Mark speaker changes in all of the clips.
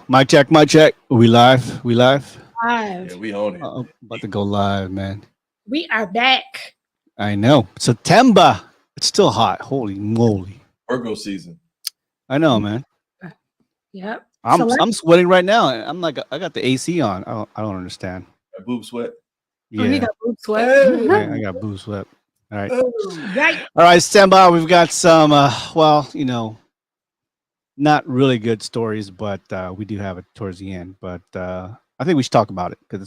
Speaker 1: Mic check, mic check. We live. We live.
Speaker 2: Live.
Speaker 3: Yeah, we own it.
Speaker 1: About to go live, man.
Speaker 2: We are back.
Speaker 1: I know. September. It's still hot. Holy moly.
Speaker 3: Virgo season.
Speaker 1: I know, man.
Speaker 2: Yep.
Speaker 1: I'm sweating right now. I'm like I got the AC on. I don't understand.
Speaker 3: A boob sweat.
Speaker 1: Yeah.
Speaker 2: Oh, you got boob sweat.
Speaker 1: I got boob sweat. All right.
Speaker 2: Right.
Speaker 1: All right, stand by. We've got some not really good stories, but we do have it towards the end. But I think we should talk about it because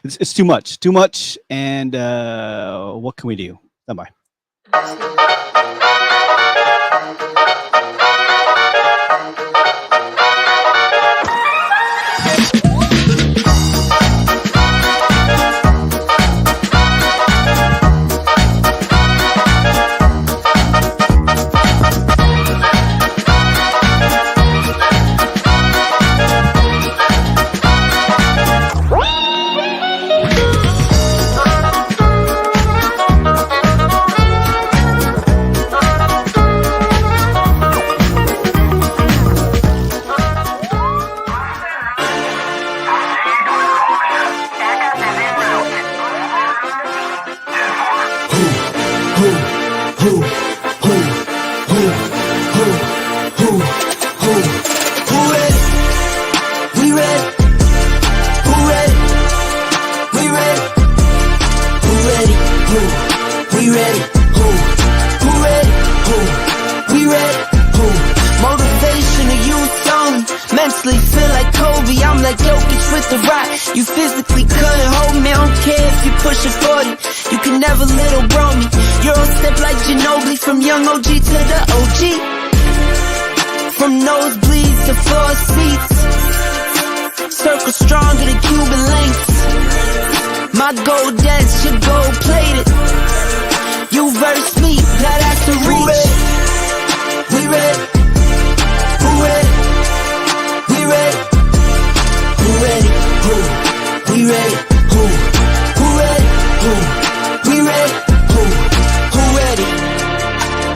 Speaker 1: it's too much. And what can we do? Stand by.
Speaker 4: You physically couldn't hold me, I don't care if you pushing 40. You can never little bro me. Euro step like Ginobili, from young OG to the OG. From nosebleeds to floor seats, circle stronger than Cuban links. My gold dance, your gold plated. You verse me, now that's the reach. We ready, who ready, we ready, who ready, who? We ready, who ready, who? We ready, who ready?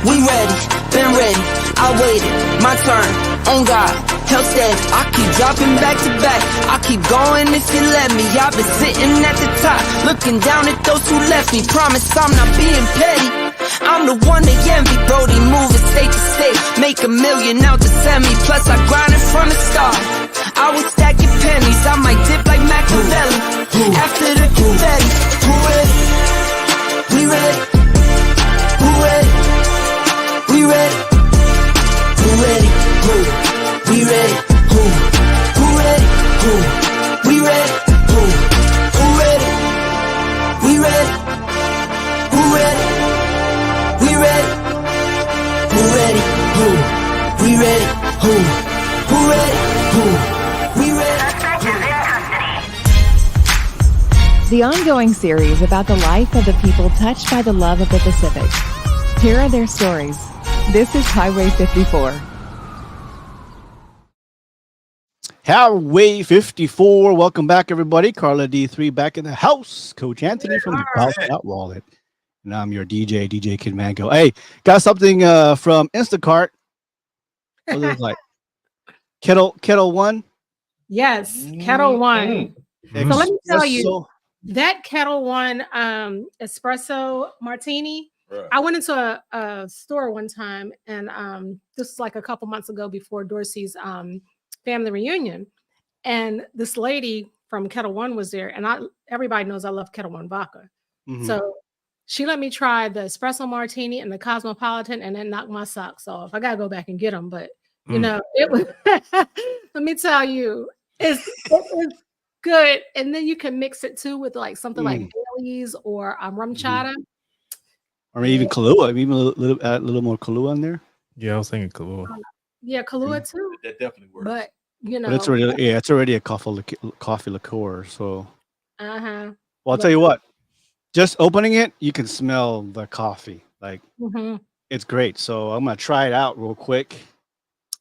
Speaker 4: We ready, been ready, I waited, my turn, on God, hell steady. I keep dropping back to back, I keep going if you let me. I've been sitting at the top, looking down at those who left me. Promise I'm not being petty, I'm the one they envy. Brody moving state to state, make $1 million out the semi. Plus I grind it from the start, I was stacking pennies, I might dip like Machiavelli. After the confetti, who ready? We ready? Who ready? We ready? Who ready? Who? We ready? Who? Who ready? Who? We ready? Who? Who ready? We ready? Who ready? We ready? Who ready? Who? We ready? Who? Who ready? Who? We ready?
Speaker 5: The ongoing series about the life of the people touched by the love of the Pacific. Here are their stories. This is Highway 54.
Speaker 1: Highway 54. Welcome back, everybody. Carla D3 back in the house. Coach Anthony from the House Out Wallet. And I'm your DJ Kid Mango. Hey, got something from Instacart. What does it look like? Kettle One?
Speaker 2: Yes, Kettle One. So let me tell you,
Speaker 1: So,
Speaker 2: that Kettle One espresso martini,
Speaker 3: Right.
Speaker 2: I went into a store one time, and this was like a couple months ago before Dorsey's family reunion. And this lady from Kettle One was there, and everybody knows I love Kettle One vodka.
Speaker 1: mhm.
Speaker 2: So she let me try the espresso martini and the cosmopolitan, and then knocked my socks off. I gotta go back and get them, but it was. Let me tell you, it is good. And then you can mix it too with like something like Bailey's or rum chata.
Speaker 1: Or even Kahlua. Even add a little more Kahlua in there.
Speaker 6: Yeah, I was thinking Kahlua.
Speaker 2: Yeah, Kahlua too.
Speaker 3: That definitely works.
Speaker 2: But
Speaker 1: But it's already a coffee liqueur. So,
Speaker 2: uh-huh.
Speaker 1: well, I'll tell you what. Just opening it, you can smell the coffee. Like it's great. So I'm gonna try it out real quick.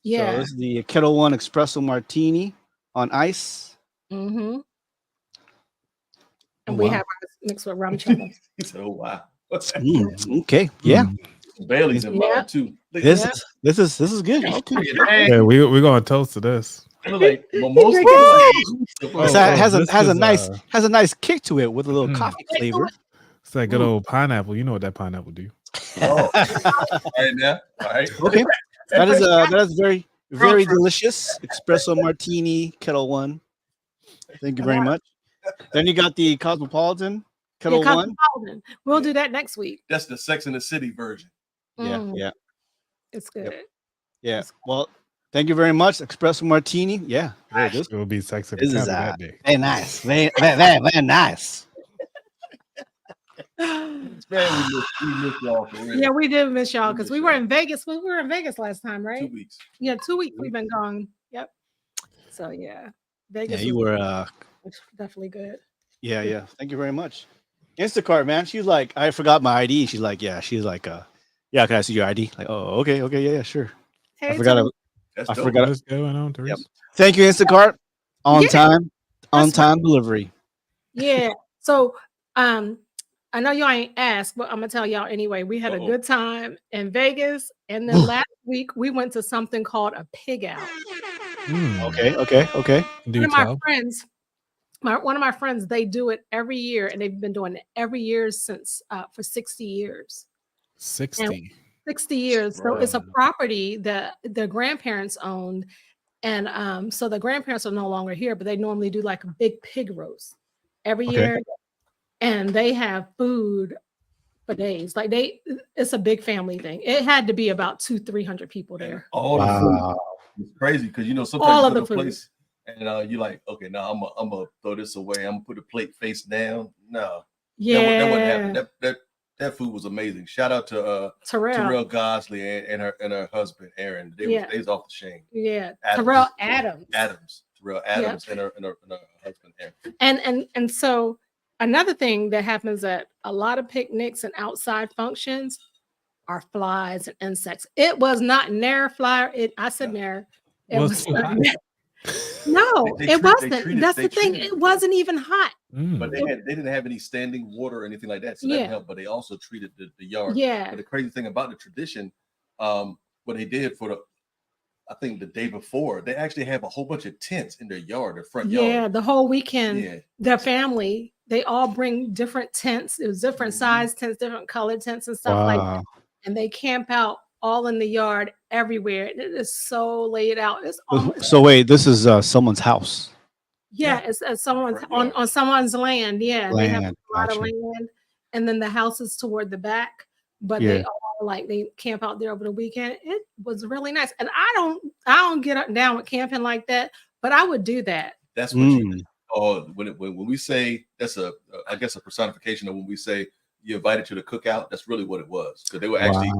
Speaker 2: Yeah.
Speaker 1: So this is the Kettle One Espresso Martini on ice.
Speaker 2: And
Speaker 1: Oh,
Speaker 2: we
Speaker 1: wow.
Speaker 2: have ours mixed with rum chata.
Speaker 3: He said, "Oh wow."
Speaker 1: Okay. Yeah.
Speaker 3: Bailey's involved
Speaker 2: Yeah.
Speaker 3: too. Look at
Speaker 1: This
Speaker 3: that.
Speaker 1: is good. Okay.
Speaker 6: Yeah, we're gonna toast to this.
Speaker 3: It look like mimosa.
Speaker 1: Has a nice kick to it with a little coffee flavor.
Speaker 6: It's that good old pineapple. You know what that pineapple do?
Speaker 3: Oh, all right now. All right.
Speaker 1: Okay, that is very delicious espresso martini Kettle One. Thank you very much. Then you got the Cosmopolitan Kettle One.
Speaker 2: We'll do that next week.
Speaker 3: That's the Sex and the City version.
Speaker 1: Yeah.
Speaker 2: It's good.
Speaker 1: Yeah. Well, thank you very much. Espresso martini. Yeah.
Speaker 6: It will be sexy that day.
Speaker 1: Very nice. Very nice.
Speaker 3: Man, we miss y'all for real.
Speaker 2: Yeah, we did miss y'all because we were in Vegas. We were in Vegas last time, right?
Speaker 3: 2 weeks.
Speaker 2: Yeah, 2 weeks we've been gone. Yep. So yeah, Vegas.
Speaker 1: Yeah, you were
Speaker 2: definitely good.
Speaker 1: Yeah. Thank you very much. Instacart, man. She's like, I forgot my ID. She's like, yeah. She's like, yeah. Can I see your ID? Like, oh, okay, yeah, sure.
Speaker 2: Hey,
Speaker 1: I forgot.
Speaker 3: I
Speaker 1: forgot.
Speaker 6: What's going on, Therese?
Speaker 1: Yep. Thank you, Instacart. On time delivery.
Speaker 2: Yeah. So, I know y'all ain't asked, but I'm gonna tell y'all anyway. We had a good time in Vegas, and then last week we went to something called a pig out.
Speaker 1: Okay.
Speaker 2: One of my friends, they do it every year, and they've been doing it every year since for 60 years.
Speaker 6: 60
Speaker 2: years. So it's a property that the grandparents owned, and so the grandparents are no longer here, but they normally do like a big pig roast every year. And they have food for days. Like it's a big family thing. It had to be about 200-300 people there.
Speaker 3: All the food. It's crazy because sometimes
Speaker 2: all
Speaker 3: you
Speaker 2: of
Speaker 3: go
Speaker 2: the
Speaker 3: to a
Speaker 2: food.
Speaker 3: place and you're like, okay, now I'm gonna throw this away. I'm gonna put the plate face down. No, that wouldn't happen. That food was amazing. Shout out to Terrell Gosley and her husband Aaron. They was off the chain.
Speaker 2: Yeah,
Speaker 3: Terrell
Speaker 2: Adams
Speaker 3: and her husband Aaron.
Speaker 2: And so. Another thing that happens at a lot of picnics and outside functions are flies and insects. It was not Nair fly. I said Nair. It was not. No, it wasn't. That's the thing. It wasn't even hot.
Speaker 3: But they didn't have any standing water or anything like that. So that helped. But they also treated the yard.
Speaker 2: Yeah.
Speaker 3: But the crazy thing about the tradition, what they did I think the day before, they actually have a whole bunch of tents in their yard, their front yard.
Speaker 2: Yeah, the whole weekend, their family, they all bring different tents. It was different size tents, different colored tents and stuff like that. And they camp out all in the yard everywhere. It is so laid out. It's
Speaker 1: so wait, this is someone's house.
Speaker 2: Yeah, it's someone's on someone's land. Yeah, they have a lot of land. And then the house is toward the back, but they all they camp out there over the weekend. It was really nice. And I don't get down with camping like that, but I would do that.
Speaker 3: That's what you when we say that's I guess a personification of when we say you invited to the cookout, that's really what it was. Because they were actually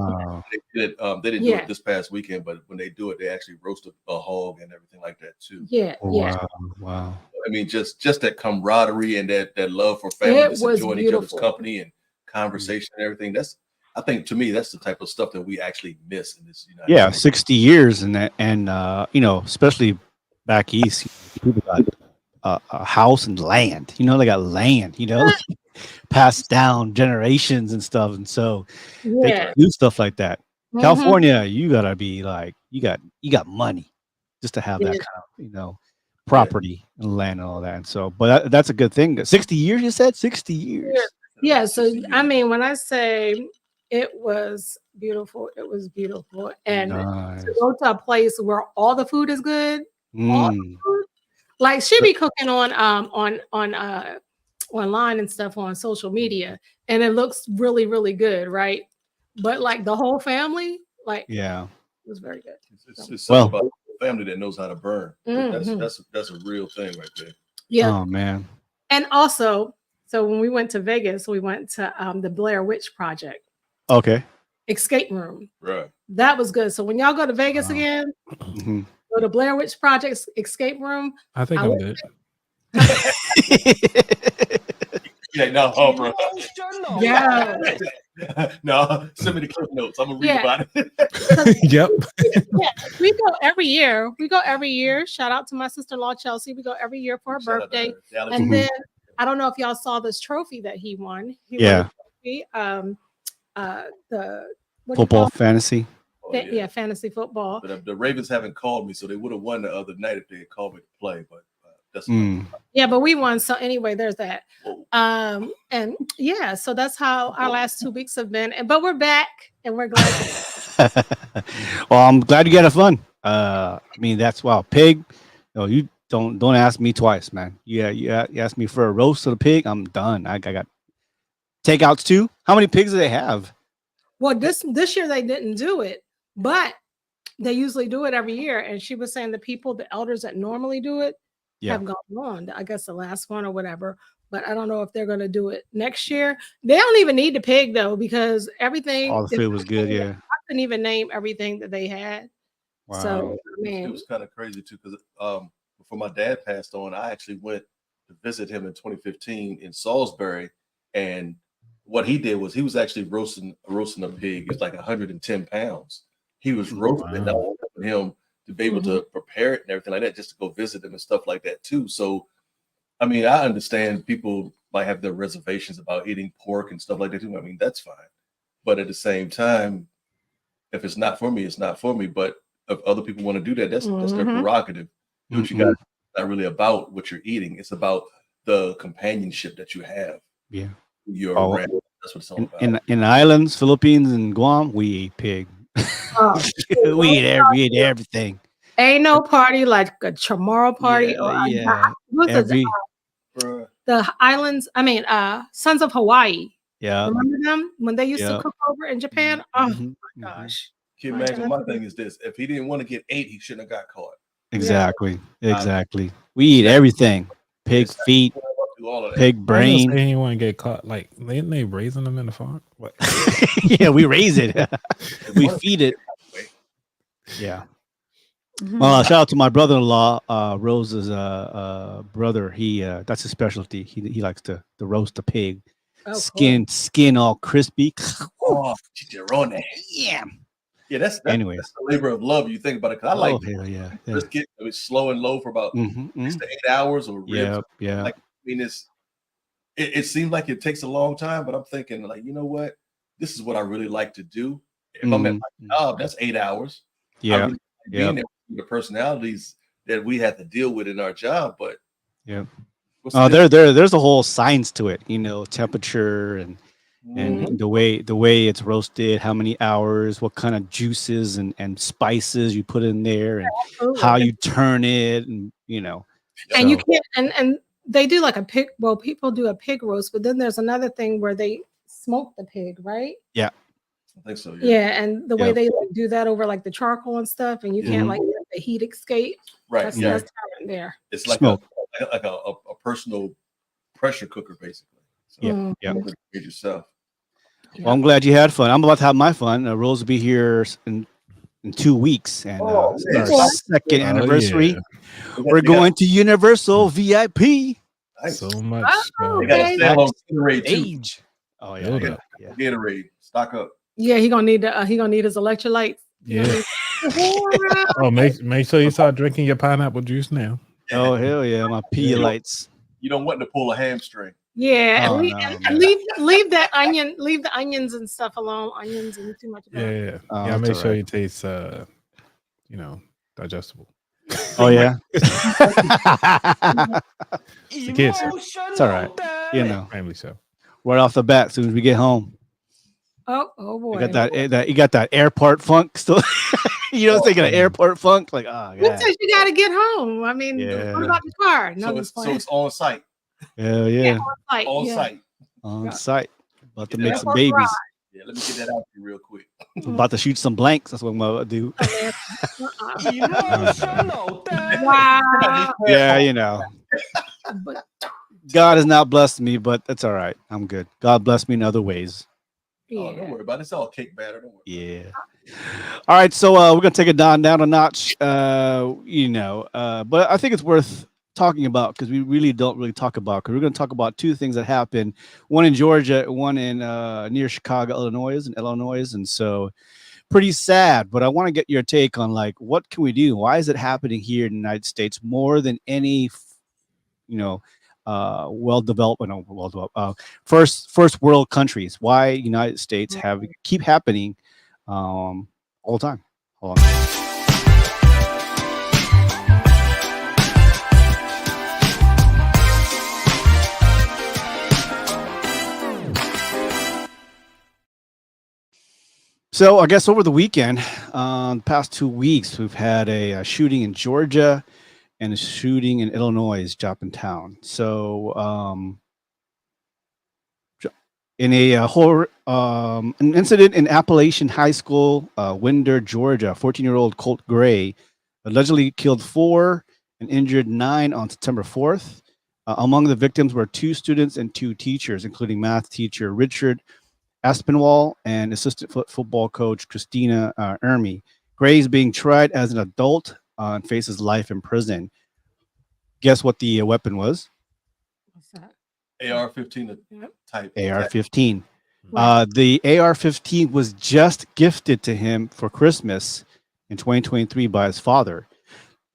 Speaker 3: they didn't do it this past weekend, but when they do it, they actually roast a hog and everything like that too.
Speaker 1: Wow.
Speaker 3: I mean, just that camaraderie and that love for family, just enjoying each other's company and conversation and everything. I think to me, that's the type of stuff that we actually miss in this United States. 60
Speaker 1: years and especially back east, people got a house and land. They got land. Passed down generations and stuff, and so they can do stuff like that. California, you gotta be like you got money just to have that kind of property and land and all that. And so, but that's a good thing. 60 years, you said 60 years.
Speaker 2: Yeah. So I mean, when I say it was beautiful, it was beautiful, and to go to a place where all the food is good, all the food, like she be cooking on online and stuff on social media, and it looks really, really good, right? But like the whole family, it was very good.
Speaker 3: It's something about a family that knows how to burn. That's a real thing right there.
Speaker 2: Yeah.
Speaker 1: Oh man.
Speaker 2: And also, so when we went to Vegas, we went to the Blair Witch Project.
Speaker 1: Okay.
Speaker 2: Escape room.
Speaker 3: Right.
Speaker 2: That was good. So when y'all go to Vegas again, go to Blair Witch Project escape room.
Speaker 6: I think I'm good.
Speaker 3: Bro.
Speaker 2: Yeah.
Speaker 3: No, send me the clip notes. I'm gonna read about it.
Speaker 6: Yep.
Speaker 2: We go every year. Shout out to my sister-in-law Chelsea. We go every year for her birthday. And then I don't know if y'all saw this trophy that he won. He won a trophy, the
Speaker 1: football fantasy.
Speaker 2: yeah, fantasy football.
Speaker 3: But the Ravens haven't called me, so they would have won the other night if they had called me to play. But that's
Speaker 2: yeah, but we won. So anyway, there's that. And yeah, so that's how our last 2 weeks have been. But we're back, and we're glad.
Speaker 1: Well, I'm glad you had fun. I mean, that's pig. No, you don't ask me twice, man. You asked me for a roast of the pig. I'm done. I got takeouts too. How many pigs do they have?
Speaker 2: Well, this year they didn't do it, but they usually do it every year. And she was saying the elders that normally do it have gone on. I guess the last one or whatever. But I don't know if they're going to do it next year. They don't even need the pig though, because everything.
Speaker 1: All the food was good. Yeah,
Speaker 2: I couldn't even name everything that they had.
Speaker 1: Wow.
Speaker 2: So I mean,
Speaker 3: it was kind of crazy too, because before my dad passed on, I actually went to visit him in 2015 in Salisbury, and what he did was he was actually roasting a pig. It's like 110 pounds. He was roasting it. I wanted him to be able to prepare it and everything like that, just to go visit him and stuff like that too. So, I mean, I understand people might have their reservations about eating pork and stuff like that too. I mean, that's fine. But at the same time, if it's not for me, it's not for me. But if other people want to do that, that's their prerogative. Do what you got. It's not really about what you're eating. It's about the companionship that you have.
Speaker 1: Yeah.
Speaker 3: You're around. That's what it's all about.
Speaker 1: In the islands, Philippines, and Guam, we eat pig. We eat everything.
Speaker 2: Ain't no party like a Chamorro party the islands. I mean, Sons of Hawaii.
Speaker 1: Yeah,
Speaker 2: remember them when they used to cook over in Japan? Oh my gosh!
Speaker 3: Can you imagine? My thing is this: if he didn't want to get ate, he shouldn't have got caught.
Speaker 1: Exactly. We eat everything: pig feet, pig brain.
Speaker 6: He didn't want to get caught. Like, didn't they raising them in the farm? What?
Speaker 1: Yeah, we raise it. We feed it. Yeah. Well, shout out to my brother-in-law, Rose's brother. He that's his specialty. He likes to roast the pig, skin all crispy.
Speaker 3: Oh, chicharrone.
Speaker 1: Yeah.
Speaker 3: Yeah, that's
Speaker 1: anyways.
Speaker 3: That's the labor of love. You think about it, because I like
Speaker 1: brisket.
Speaker 3: It was slow and low for about 6 to 8 hours, or ribs.
Speaker 1: Yeah.
Speaker 3: Like, I mean, it seems like it takes a long time, but I'm thinking, like, you know what? This is what I really like to do. If I'm at my job, that's 8 hours.
Speaker 1: Yeah.
Speaker 3: Being there with the personalities that we have to deal with in our job, but
Speaker 1: there's a whole science to it, temperature and the way it's roasted, how many hours, what kind of juices and spices you put in there, and how you turn it, and
Speaker 2: and you can't and they do like a pig. Well, people do a pig roast, but then there's another thing where they smoke the pig, right?
Speaker 3: I think so.
Speaker 2: Yeah, and the way they do that over like the charcoal and stuff, and you can't like let the heat escape.
Speaker 3: Right.
Speaker 2: That's talent there.
Speaker 3: It's like a personal pressure cooker, basically. So Get yourself.
Speaker 1: Well, I'm glad you had fun. I'm about to have my fun. Rose will be here in 2 weeks, and it's our second anniversary. We're going to Universal VIP.
Speaker 3: Nice.
Speaker 6: So much.
Speaker 3: They got to stay on Gatorade
Speaker 1: age.
Speaker 3: Oh yeah. Gatorade. Stock up.
Speaker 2: Yeah, he gonna need his electrolytes.
Speaker 6: Yeah. Make sure you start drinking your pineapple juice now.
Speaker 1: Oh hell yeah, my Pedialytes.
Speaker 3: You don't want to pull a hamstring.
Speaker 2: Yeah, leave that onion, leave the onions and stuff alone. Onions and too much.
Speaker 6: Make sure you taste, digestible.
Speaker 1: Oh yeah.
Speaker 6: It's the kids.
Speaker 1: It's all right.
Speaker 6: Family show.
Speaker 1: Right off the bat, as soon as we get home.
Speaker 2: Oh boy.
Speaker 1: You got that airport funk still. Thinking of airport funk, like
Speaker 2: you gotta get home. I mean, what about the car?
Speaker 3: So it's on site.
Speaker 1: Yeah.
Speaker 3: On site.
Speaker 1: On site. About to make some babies.
Speaker 3: Yeah, let me get that out to you real quick.
Speaker 1: About to shoot some blanks. That's what I'm about to do.
Speaker 2: Wow.
Speaker 1: Yeah, God has not blessed me, but that's all right. I'm good. God blessed me in other ways.
Speaker 3: Oh, don't worry about it. It's all cake batter. Don't worry.
Speaker 1: Yeah. All right, so we're gonna take it down a notch. But I think it's worth talking about, because we really don't talk about, because we're going to talk about two things that happened, one in Georgia, one in near Chicago, Illinois, and so pretty sad. But I want to get your take on, like, what can we do? Why is it happening here in the United States more than any first world countries? Why United States keep happening all the time. Hold on. So I guess over the weekend, the past 2 weeks, we've had a shooting in Georgia and a shooting in Illinois, Joplin. So in a an incident in Appalachian High School, Winder, Georgia, 14-year-old Colt Gray allegedly killed 4 and injured 9 on September 4th. Among the victims were 2 students and 2 teachers, including math teacher Richard Aspinwall and assistant football coach Christina Ermy. Gray is being tried as an adult and faces life in prison. Guess what the weapon was?
Speaker 2: What's that?
Speaker 3: AR-15 type.
Speaker 1: AR-15.
Speaker 2: Right.
Speaker 1: The AR-15 was just gifted to him for Christmas in 2023 by his father.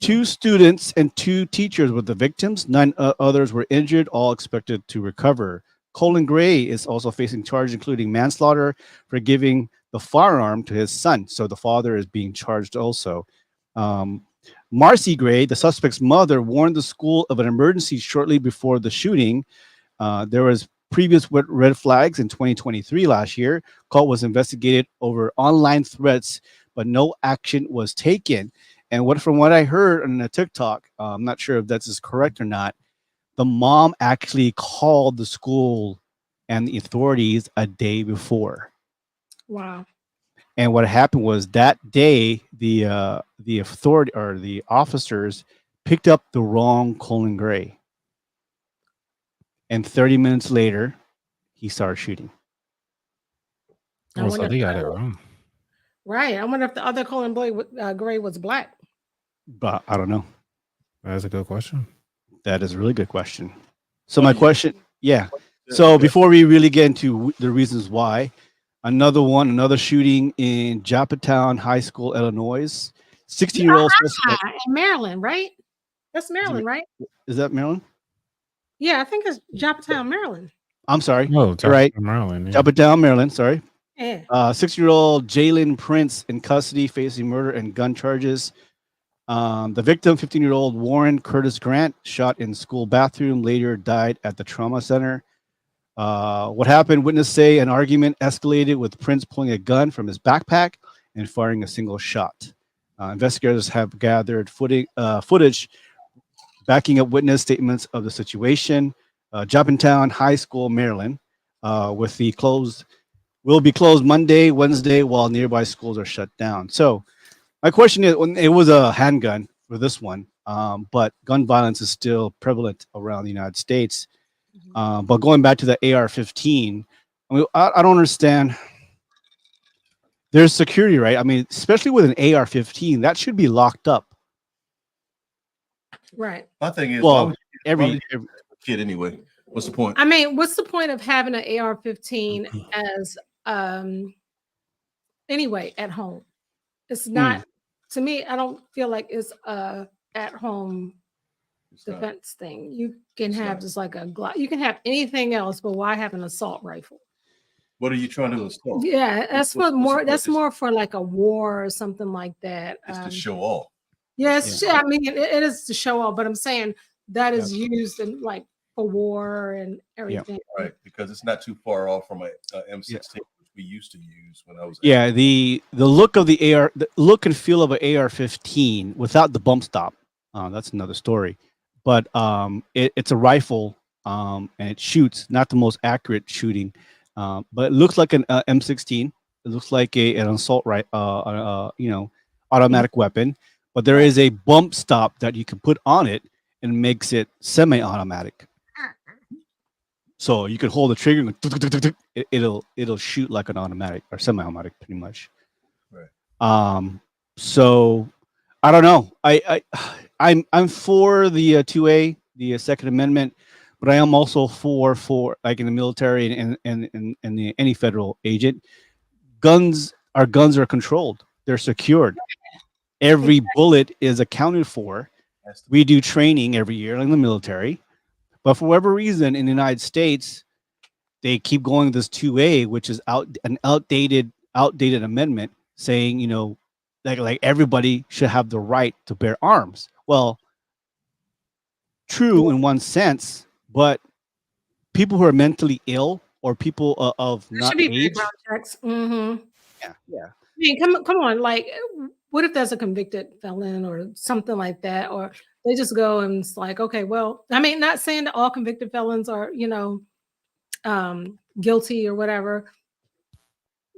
Speaker 1: 2 students and 2 teachers were the victims. 9 others were injured, all expected to recover. Colin Gray is also facing charges, including manslaughter for giving the firearm to his son. So the father is being charged also. Marcy Gray, the suspect's mother, warned the school of an emergency shortly before the shooting. There was previous red flags in 2023 last year. Colt was investigated over online threats, but no action was taken. And from what I heard on the TikTok, I'm not sure if that's correct or not. The mom actually called the school and the authorities a day before.
Speaker 2: Wow.
Speaker 1: And what happened was that day, the authority or the officers picked up the wrong Colin Gray. And 30 minutes later, he started shooting.
Speaker 6: Oh, so they got it wrong.
Speaker 2: Right. I wonder if the other Colin Gray was black.
Speaker 1: But I don't know.
Speaker 6: That's a good question.
Speaker 1: That is a really good question. So my question, yeah. So before we really get into the reasons why, another shooting in Joplin High School, Illinois. 16-year-old suspect
Speaker 2: in Maryland, right? That's Maryland, right?
Speaker 1: Is that Maryland?
Speaker 2: Yeah, I think it's Joplin, Maryland.
Speaker 1: I'm sorry.
Speaker 6: No,
Speaker 1: right.
Speaker 6: Maryland. Yeah.
Speaker 1: Joplin, Maryland. Sorry.
Speaker 2: Yeah.
Speaker 1: 6-year-old Jalen Prince in custody facing murder and gun charges. The victim, 15-year-old Warren Curtis Grant, shot in school bathroom, later died at the trauma center. What happened? Witnesses say an argument escalated with Prince pulling a gun from his backpack and firing a single shot. Investigators have gathered footage backing up witness statements of the situation. Joplin High School, Maryland, will be closed Monday, Wednesday, while nearby schools are shut down. So my question is, when it was a handgun for this one, but gun violence is still prevalent around the United States. But going back to the AR-15, I don't understand. There's security, right? I mean, especially with an AR-15, that should be locked up.
Speaker 2: Right.
Speaker 3: My thing is,
Speaker 1: well,
Speaker 3: why
Speaker 1: every
Speaker 3: kid anyway. What's the point?
Speaker 2: I mean, what's the point of having an AR-15 as anyway at home? It's not to me. I don't feel like it's a at home defense thing. You can have just like a Glock. You can have anything else, but why have an assault rifle?
Speaker 3: What are you trying to assault?
Speaker 2: Yeah, that's that's more for like a war or something like that.
Speaker 3: It's to show off.
Speaker 2: Yes, I mean it is to show off, but I'm saying that is used in like for war and everything.
Speaker 3: Yeah, right, because it's not too far off from a M16, which we used to use when I was.
Speaker 1: Yeah, the look of the AR, the look and feel of an AR-15 without the bump stop. That's another story, but it's a rifle and it shoots. Not the most accurate shooting, but it looks like an M16. It looks like an assault automatic weapon. But there is a bump stop that you can put on it and makes it semi-automatic. So you can hold the trigger and it'll shoot like an automatic or semi-automatic, pretty much.
Speaker 3: Right.
Speaker 1: So I don't know. I'm for the 2A, the Second Amendment, but I am also for like in the military and any federal agent, guns are controlled. They're secured. Every bullet is accounted for. We do training every year in the military, but for whatever reason in the United States, they keep going this 2A, which is an outdated amendment. saying, like everybody should have the right to bear arms. Well, true in one sense, but people who are mentally ill or people of
Speaker 2: There
Speaker 1: not
Speaker 2: should be
Speaker 1: age.
Speaker 2: background checks. Mm-hmm.
Speaker 1: Yeah.
Speaker 2: I mean, come on. Like, what if there's a convicted felon or something like that? Or they just go and it's like, okay, well, I mean, not saying that all convicted felons are, guilty or whatever,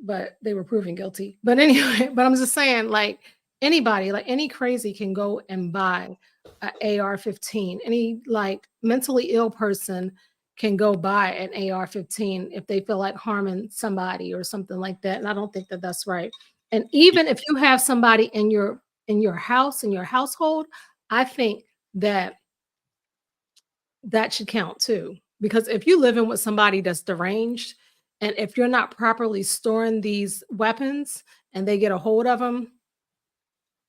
Speaker 2: but they were proven guilty. But anyway, but I'm just saying, like anybody, like any crazy can go and buy an AR-15. Any like mentally ill person can go buy an AR-15 if they feel like harming somebody or something like that. And I don't think that that's right. And even if you have somebody in your house, in your household, I think that that should count too. Because if you live in with somebody that's deranged, and if you're not properly storing these weapons and they get a hold of them,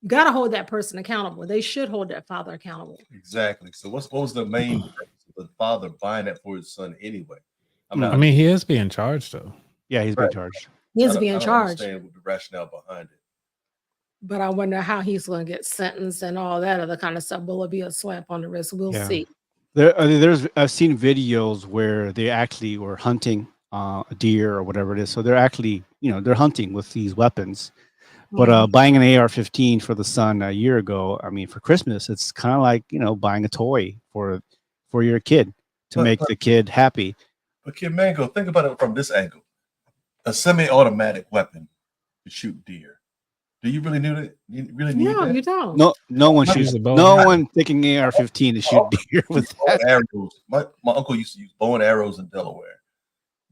Speaker 2: you got to hold that person accountable. They should hold that father accountable.
Speaker 3: Exactly. So what was the main purpose of the father buying that for his son anyway?
Speaker 6: I mean, he is being charged though.
Speaker 1: Yeah, he's being charged.
Speaker 2: He is being
Speaker 3: I don't
Speaker 2: charged.
Speaker 3: understand the rationale behind it.
Speaker 2: But I wonder how he's going to get sentenced and all that other kind of stuff. Will it be a slap on the wrist? We'll see.
Speaker 1: I've seen videos where they actually were hunting a deer or whatever it is. So they're actually, they're hunting with these weapons. But buying an AR-15 for the son a year ago, I mean, for Christmas, it's kind of like, buying a toy for your kid to make the kid happy.
Speaker 3: But Kid Mango, think about it from this angle. A semi-automatic weapon to shoot deer. Do you really need it? You really need
Speaker 2: No,
Speaker 3: that?
Speaker 2: you don't.
Speaker 1: No one shoots. No one taking AR-15 to shoot deer with that.
Speaker 3: Arrows. My uncle used to use bow and arrows in Delaware.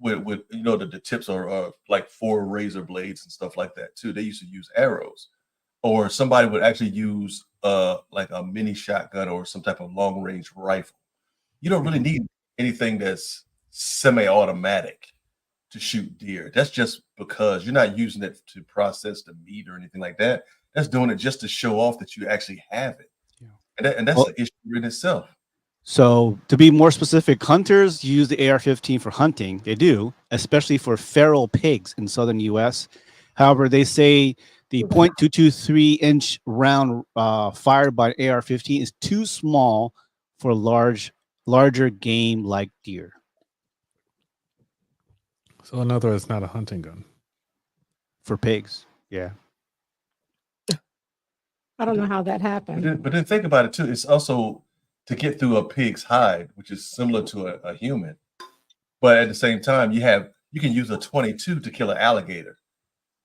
Speaker 3: With the tips are like 4 razor blades and stuff like that too. They used to use arrows, or somebody would actually use like a mini shotgun or some type of long range rifle. You don't really need anything that's semi-automatic to shoot deer. That's just because you're not using it to process the meat or anything like that. That's doing it just to show off that you actually have it, and that's an issue in itself.
Speaker 1: So to be more specific, hunters use the AR-15 for hunting. They do, especially for feral pigs in southern U.S. However, they say the .223-inch round fired by an AR-15 is too small for larger game like deer.
Speaker 6: So in other words, it's not a hunting gun.
Speaker 1: For pigs, yeah.
Speaker 2: I don't know how that happened.
Speaker 3: But then think about it too. It's also to get through a pig's hide, which is similar to a human. But at the same time, you can use a 22 to kill an alligator.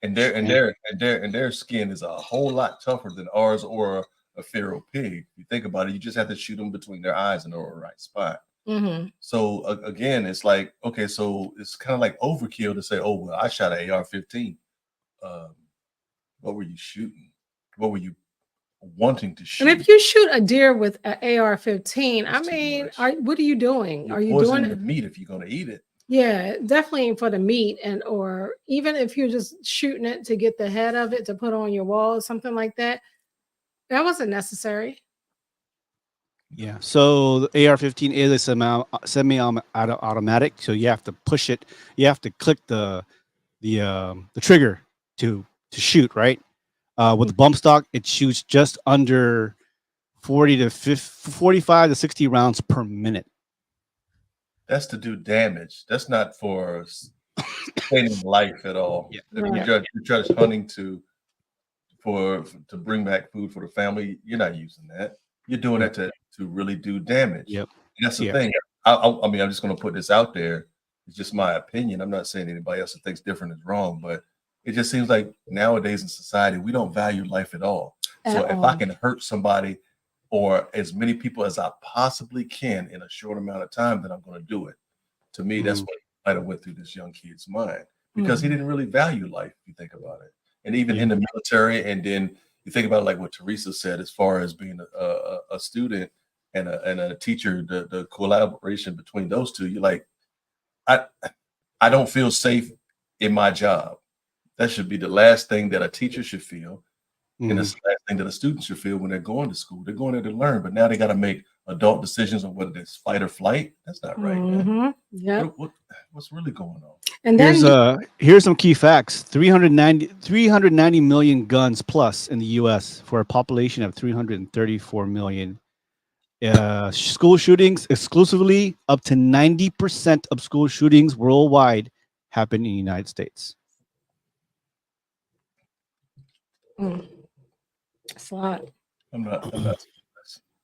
Speaker 3: And their skin is a whole lot tougher than ours or a feral pig. If you think about it, you just have to shoot them between their eyes in the right spot.
Speaker 2: Mm-hmm.
Speaker 3: So again, it's like, okay, so it's kind of like overkill to say, oh, well, I shot an AR-15. What were you shooting? What were you wanting to shoot?
Speaker 2: And if you shoot a deer with an AR-15, I mean, what are you doing?
Speaker 3: You're
Speaker 2: are you doing
Speaker 3: the meat if you're going to eat it?
Speaker 2: Yeah, definitely for the meat, or even if you're just shooting it to get the head of it to put on your wall, something like that. That wasn't necessary.
Speaker 1: Yeah. So the AR-15 is a semi-automatic, so you have to push it. You have to click the trigger to shoot, right? With the bump stock, it shoots just under 45 to 60 rounds per minute.
Speaker 3: That's to do damage. That's not for sustaining life at all. Yeah. If you're just hunting to bring back food for the family, you're not using that. You're doing that to really do damage.
Speaker 1: Yep.
Speaker 3: And that's the thing. I mean, I'm just going to put this out there. It's just my opinion. I'm not saying anybody else that thinks different is wrong, but it just seems like nowadays in society, we don't value life at all. So if I can hurt somebody or as many people as I possibly can in a short amount of time, then I'm going to do it. To me, that's what might have went through this young kid's mind, because he didn't really value life, if you think about it. And even in the military, and then you think about like what Teresa said, as far as being a student and a teacher, the collaboration between those two, you're like, I don't feel safe in my job. That should be the last thing that a teacher should feel. And it's the last thing that a student should feel when they're going to school. They're going there to learn, but now they got to make adult decisions on whether it's fight or flight. That's not right, man.
Speaker 2: Yeah.
Speaker 3: What's really going on?
Speaker 2: And then
Speaker 1: here's some key facts: 390 million guns plus in the U.S. for a population of 334 million. School shootings exclusively, up to 90% of school shootings worldwide happen in the United States.
Speaker 2: It's a lot.
Speaker 3: I'm not.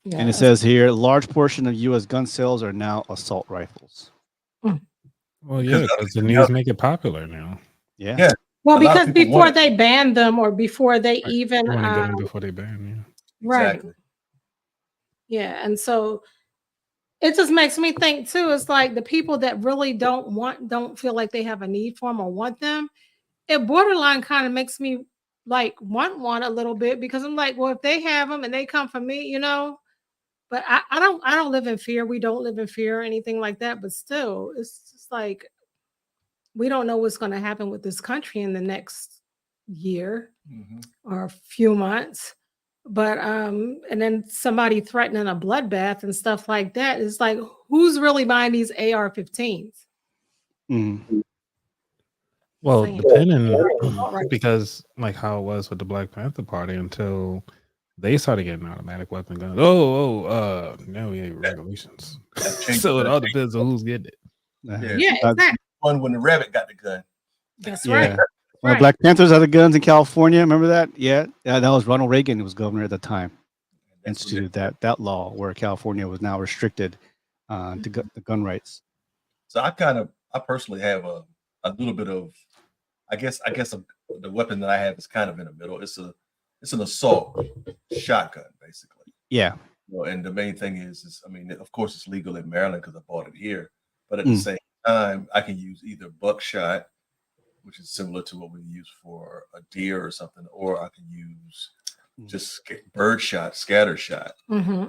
Speaker 2: Yeah,
Speaker 1: And it says here, a large portion of U.S. gun sales are now assault rifles.
Speaker 6: Well, yeah, because the news make it popular now.
Speaker 1: Yeah.
Speaker 2: Well, because before they banned them, or before they even
Speaker 6: want to get them before they ban,
Speaker 2: right.
Speaker 3: Exactly.
Speaker 2: Yeah, and so it just makes me think too. It's like the people that really don't feel like they have a need for them or want them. It borderline kind of makes me like want one a little bit, because I'm like, well, if they have them and they come for me, you know. But I don't live in fear. We don't live in fear or anything like that. But still, it's just like we don't know what's going to happen with this country in the next year or a few months. But and then somebody threatening a bloodbath and stuff like that. It's like, who's really buying these AR-15s?
Speaker 6: Well, depending, because like how it was with the Black Panther Party until they started getting automatic weapon guns. Now we have regulations. So it all depends on who's getting it.
Speaker 2: Yeah, exactly.
Speaker 3: Fun when the rabbit got the gun.
Speaker 2: That's right.
Speaker 1: When the Black Panthers had the guns in California, remember that? Yeah, that was Ronald Reagan who was governor at the time. Instituted that law where California was now restricted to the gun rights.
Speaker 3: So I personally have a little bit of, I guess the weapon that I have is kind of in the middle. It's an assault shotgun, basically.
Speaker 1: Yeah.
Speaker 3: And the main thing is I mean, of course, it's legal in Maryland because I bought it here. But at the same time, I can use either buckshot, which is similar to what we use for a deer or something, or I can use just bird shot, scatter shot.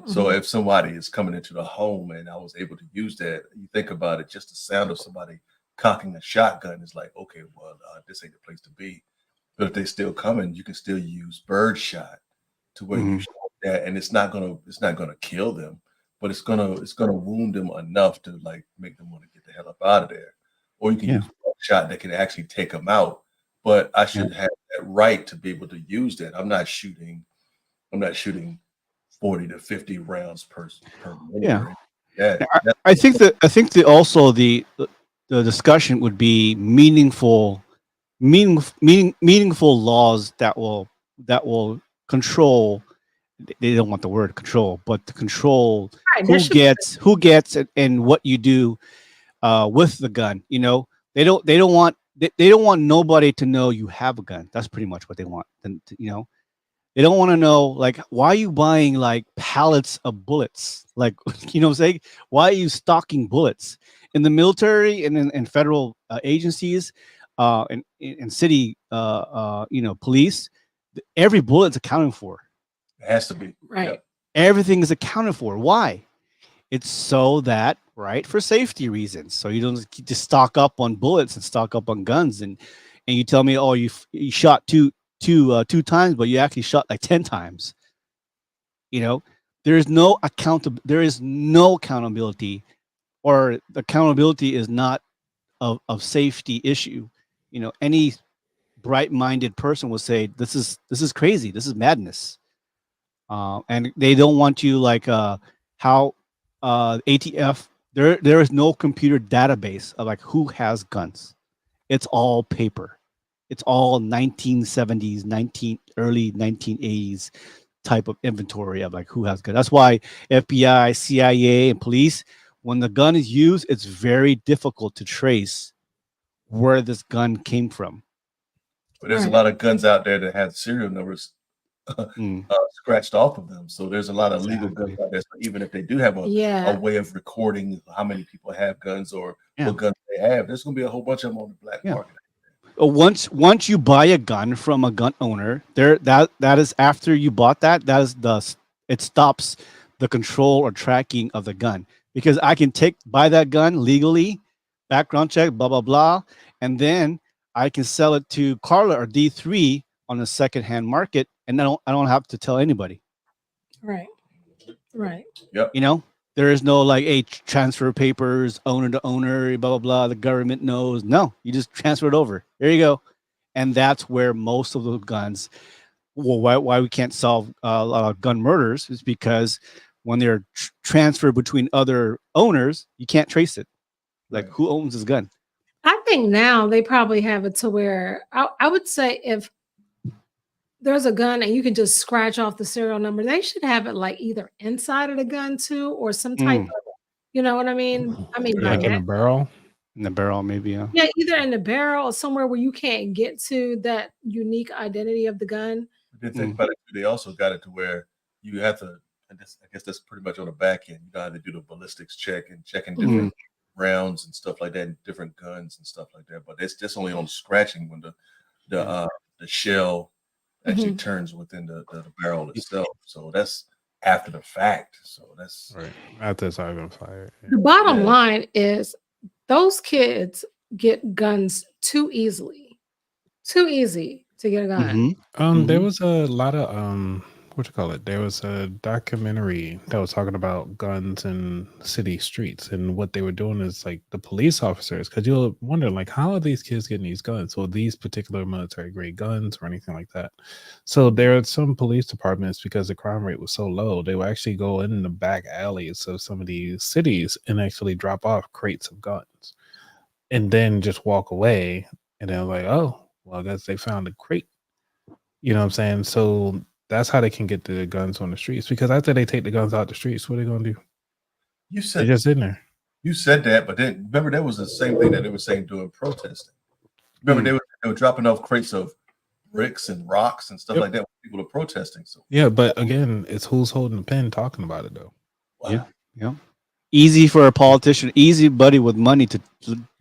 Speaker 3: So if somebody is coming into the home and I was able to use that, you think about it, just the sound of somebody cocking a shotgun is like, okay, well, this ain't the place to be. But if they're still coming, you can still use bird shot to where you shoot that, and it's not gonna kill them, but it's gonna wound them enough to like make them want to get the hell up out of there. Or you can use a shot that can actually take them out. But I should have that right to be able to use that. I'm not shooting 40 to 50 rounds per minute.
Speaker 1: I think that also the discussion would be meaningful laws that will control. They don't want the word control, but to control who gets and what you do with the gun. You know, they don't want nobody to know you have a gun. That's pretty much what they want. And you know, they don't want to know, like, why are you buying like pallets of bullets? Like, you know what I'm saying? Why are you stocking bullets in the military and in federal agencies and city, police? Every bullet's accounted for.
Speaker 3: It has to be.
Speaker 2: Right.
Speaker 3: Yep.
Speaker 1: Everything is accounted for. Why? It's so that, right, for safety reasons. So you don't just stock up on bullets and stock up on guns, and you tell me, oh, you shot two times, but you actually shot like 10 times. You know, there is no accountability, or the accountability is not of safety issue. You know, any bright-minded person will say this is crazy. This is madness. And they don't want you like how ATF. There is no computer database of like who has guns. It's all paper. It's all 1970s, early 1980s type of inventory of like who has guns. That's why FBI, CIA, and police, when the gun is used, it's very difficult to trace where this gun came from.
Speaker 3: But there's a lot of guns out there that have serial numbers scratched off of them. So there's a lot of legal guns out there. So even if they do have a way of recording how many people have guns or what guns they have, there's going to be a whole bunch of them on the black market.
Speaker 1: Once you buy a gun from a gun owner, that is after you bought that is it stops the control or tracking of the gun, because I can buy that gun legally, background check, blah blah blah, and then I can sell it to Carla or D3 on the secondhand market, and I don't have to tell anybody.
Speaker 2: Right. Right.
Speaker 3: Yep.
Speaker 1: You know, there is no like, hey, transfer papers, owner to owner, blah blah blah. The government knows. No, you just transfer it over. There you go, and that's where most of the guns. Well, why we can't solve gun murders is because when they're transferred between other owners, you can't trace it. Like,
Speaker 3: Right.
Speaker 1: who owns this gun?
Speaker 2: I think now they probably have it to where I would say if there's a gun and you can just scratch off the serial number, they should have it like either inside of the gun too, or some type of, you know what I mean? I mean, by
Speaker 6: Like in a
Speaker 2: that,
Speaker 6: barrel.
Speaker 1: In the barrel, maybe. Yeah.
Speaker 2: yeah, either in the barrel or somewhere where you can't get to that unique identity of the gun.
Speaker 3: But then think about it, they also got it to where you have to. I guess that's pretty much on the back end. You got to do the ballistics check and checking different rounds and stuff like that, and different guns and stuff like that. But it's just only on scratching when the shell actually turns within the barrel itself. So that's after the fact. So that's
Speaker 6: right after it's already been fired.
Speaker 2: The bottom line is those kids get guns too easy to get a gun.
Speaker 6: There was a lot of what you call it? There was a documentary that was talking about guns in city streets, and what they were doing is like the police officers, because you'll wonder like, how are these kids getting these guns? Or these particular military grade guns or anything like that. So there are some police departments, because the crime rate was so low, they would actually go in the back alleys of some of these cities and actually drop off crates of guns, and then just walk away. And they're like, oh, well, I guess they found a crate. You know what I'm saying? So that's how they can get the guns on the streets. Because after they take the guns out the streets, what are they going to do?
Speaker 3: You said
Speaker 6: they're just in there.
Speaker 3: You said that, but then remember that was the same thing that they were saying during protesting. Remember they were dropping off crates of bricks and rocks and stuff like that when people are protesting. So
Speaker 6: yeah, but again, it's who's holding the pen talking about it though.
Speaker 3: Wow.
Speaker 1: Yeah. Easy for a politician, easy buddy with money to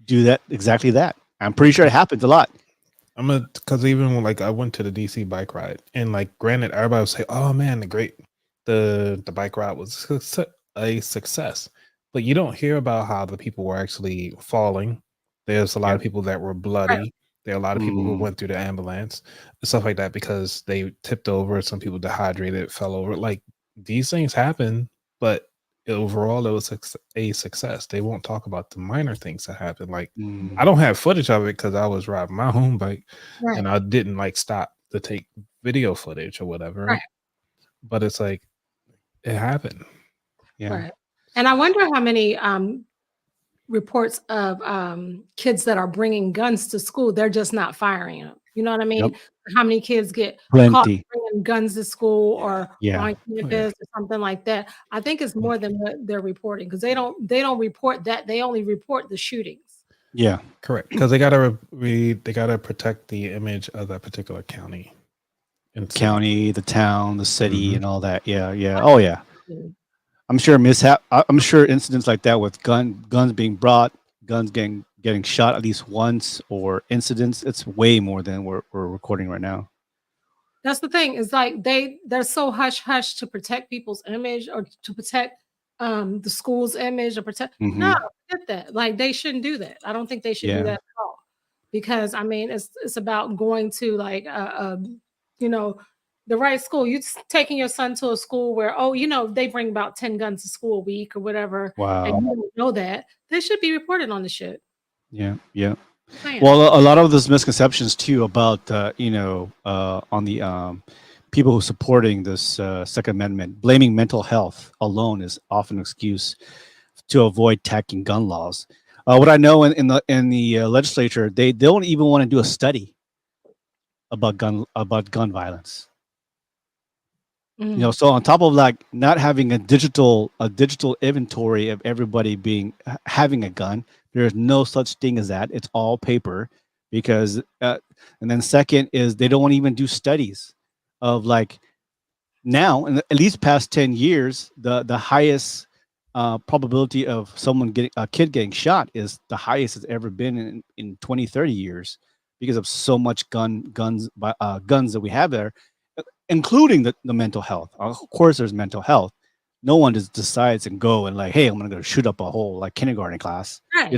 Speaker 1: do that, exactly that. I'm pretty sure it happens a lot.
Speaker 6: Because even when, like, I went to the DC bike ride, and like, granted, everybody would say, "Oh man, the bike ride was a success," but you don't hear about how the people were actually falling. There's a lot of people that were bloody. Right. There are a lot of people who went through the ambulance and stuff like that because they tipped over. Some people dehydrated, fell over. Like, these things happen, but overall it was a success. They won't talk about the minor things that happen. Like, I don't have footage of it because I was riding my home bike and I didn't like stop to take video footage or whatever. Right. But it's like, it happened.
Speaker 1: Yeah.
Speaker 2: Right. And I wonder how many reports of kids that are bringing guns to school, they're just not firing them. You know what I mean? Yep. How many kids get caught bringing guns to school or on campus or something like that? I think it's more than what they're reporting, because they don't report that. They only report the shootings.
Speaker 1: Yeah,
Speaker 6: correct. Because they gotta protect the image of that particular county,
Speaker 1: the town, the city, and all that. Yeah. Oh yeah. I'm sure I'm sure incidents like that with guns being brought, guns getting shot at least once, or incidents. It's way more than we're recording right now.
Speaker 2: That's the thing. Is like they're so hush to protect people's image or to protect the school's image or protect. No, forget that. Like, they shouldn't do that. I don't think they should do that at all. Because I mean, it's about going to like the right school. You taking your son to a school where, they bring about 10 guns to school a week or whatever.
Speaker 1: Wow.
Speaker 2: And you don't know that. They should be reported on the shit.
Speaker 1: Yeah. Well, a lot of those misconceptions too about on the people who are supporting this Second Amendment, blaming mental health alone is often an excuse to avoid tacking gun laws. What I know in the legislature, they don't even want to do a study about gun violence. So on top of like not having a digital inventory of everybody having a gun, there's no such thing as that. It's all paper, because and then second is they don't even do studies of like now, in at least past 10 years, the highest probability of a kid getting shot is the highest it's ever been in 20, 30 years, because of so much guns that we have there, including the mental health. Of course, there's mental health. No one just decides and go and like, hey, I'm gonna go shoot up a whole like kindergarten class. Right.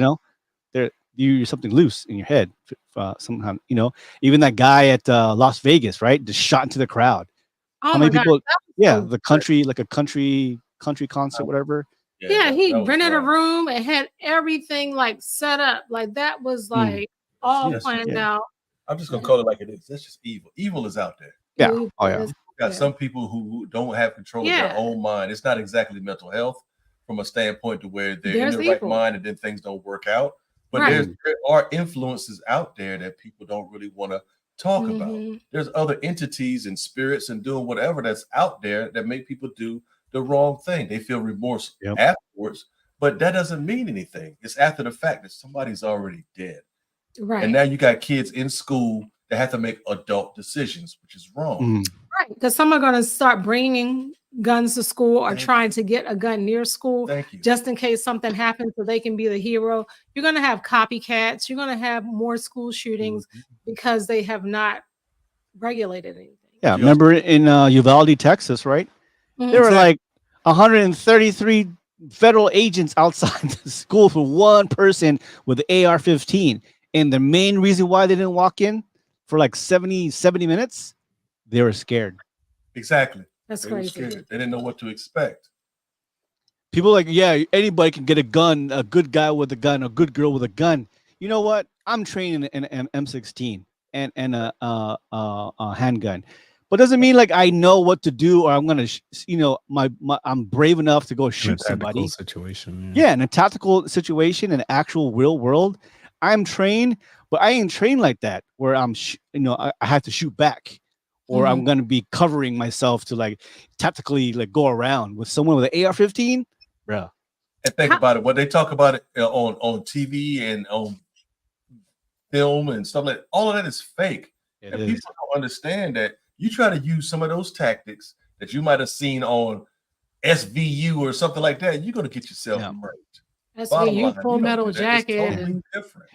Speaker 1: You're something loose in your head somehow. Even that guy at Las Vegas, right, just shot into the crowd.
Speaker 2: Oh,
Speaker 1: how many people? Yeah, the country, like a country country concert, whatever.
Speaker 2: Yeah, he rented a room and had everything like set up. Like that was like all planned out.
Speaker 3: I'm just gonna call it like it is. That's just evil. Evil is out there.
Speaker 1: Yeah. Oh yeah.
Speaker 3: Got some people who don't have control of their own mind. It's not exactly mental health from a standpoint to where they're in their right mind and then things don't work out. But there are influences out there that people don't really want to talk about. There's other entities and spirits and doing whatever that's out there that make people do the wrong thing. They feel remorse afterwards, but that doesn't mean anything. It's after the fact that somebody's already dead.
Speaker 2: Right.
Speaker 3: And now you got kids in school that have to make adult decisions, which is wrong.
Speaker 2: Right. Because some are going to start bringing guns to school or trying to get a gun near school just in case something happens so they can be the hero. You're going to have copycats. You're going to have more school shootings because they have not regulated anything.
Speaker 1: Yeah. Remember in Uvalde, Texas, right? There were like 133 federal agents outside the school for one person with the AR-15. And the main reason why they didn't walk in for like 70 minutes, they were scared.
Speaker 3: Exactly.
Speaker 2: That's crazy.
Speaker 3: They didn't know what to expect.
Speaker 1: People like, yeah, anybody can get a gun, a good guy with a gun, a good girl with a gun. You know what? I'm training in an M16 and a handgun. But doesn't mean like I know what to do or I'm gonna, I'm brave enough to go shoot somebody.
Speaker 6: Situation.
Speaker 1: Yeah, in a tactical situation, in actual real world, I'm trained, but I ain't trained like that. Where I'm, I have to shoot back, or I'm gonna be covering myself to like tactically like go around with someone with an AR-15, bro.
Speaker 3: And think about it. When they talk about it on TV and on film and stuff like that, all of that is fake. And people don't understand that. You try to use some of those tactics that you might have seen on SVU or something like that, you're going to get yourself raped.
Speaker 2: SVU, Full Metal Jacket.
Speaker 3: Totally different.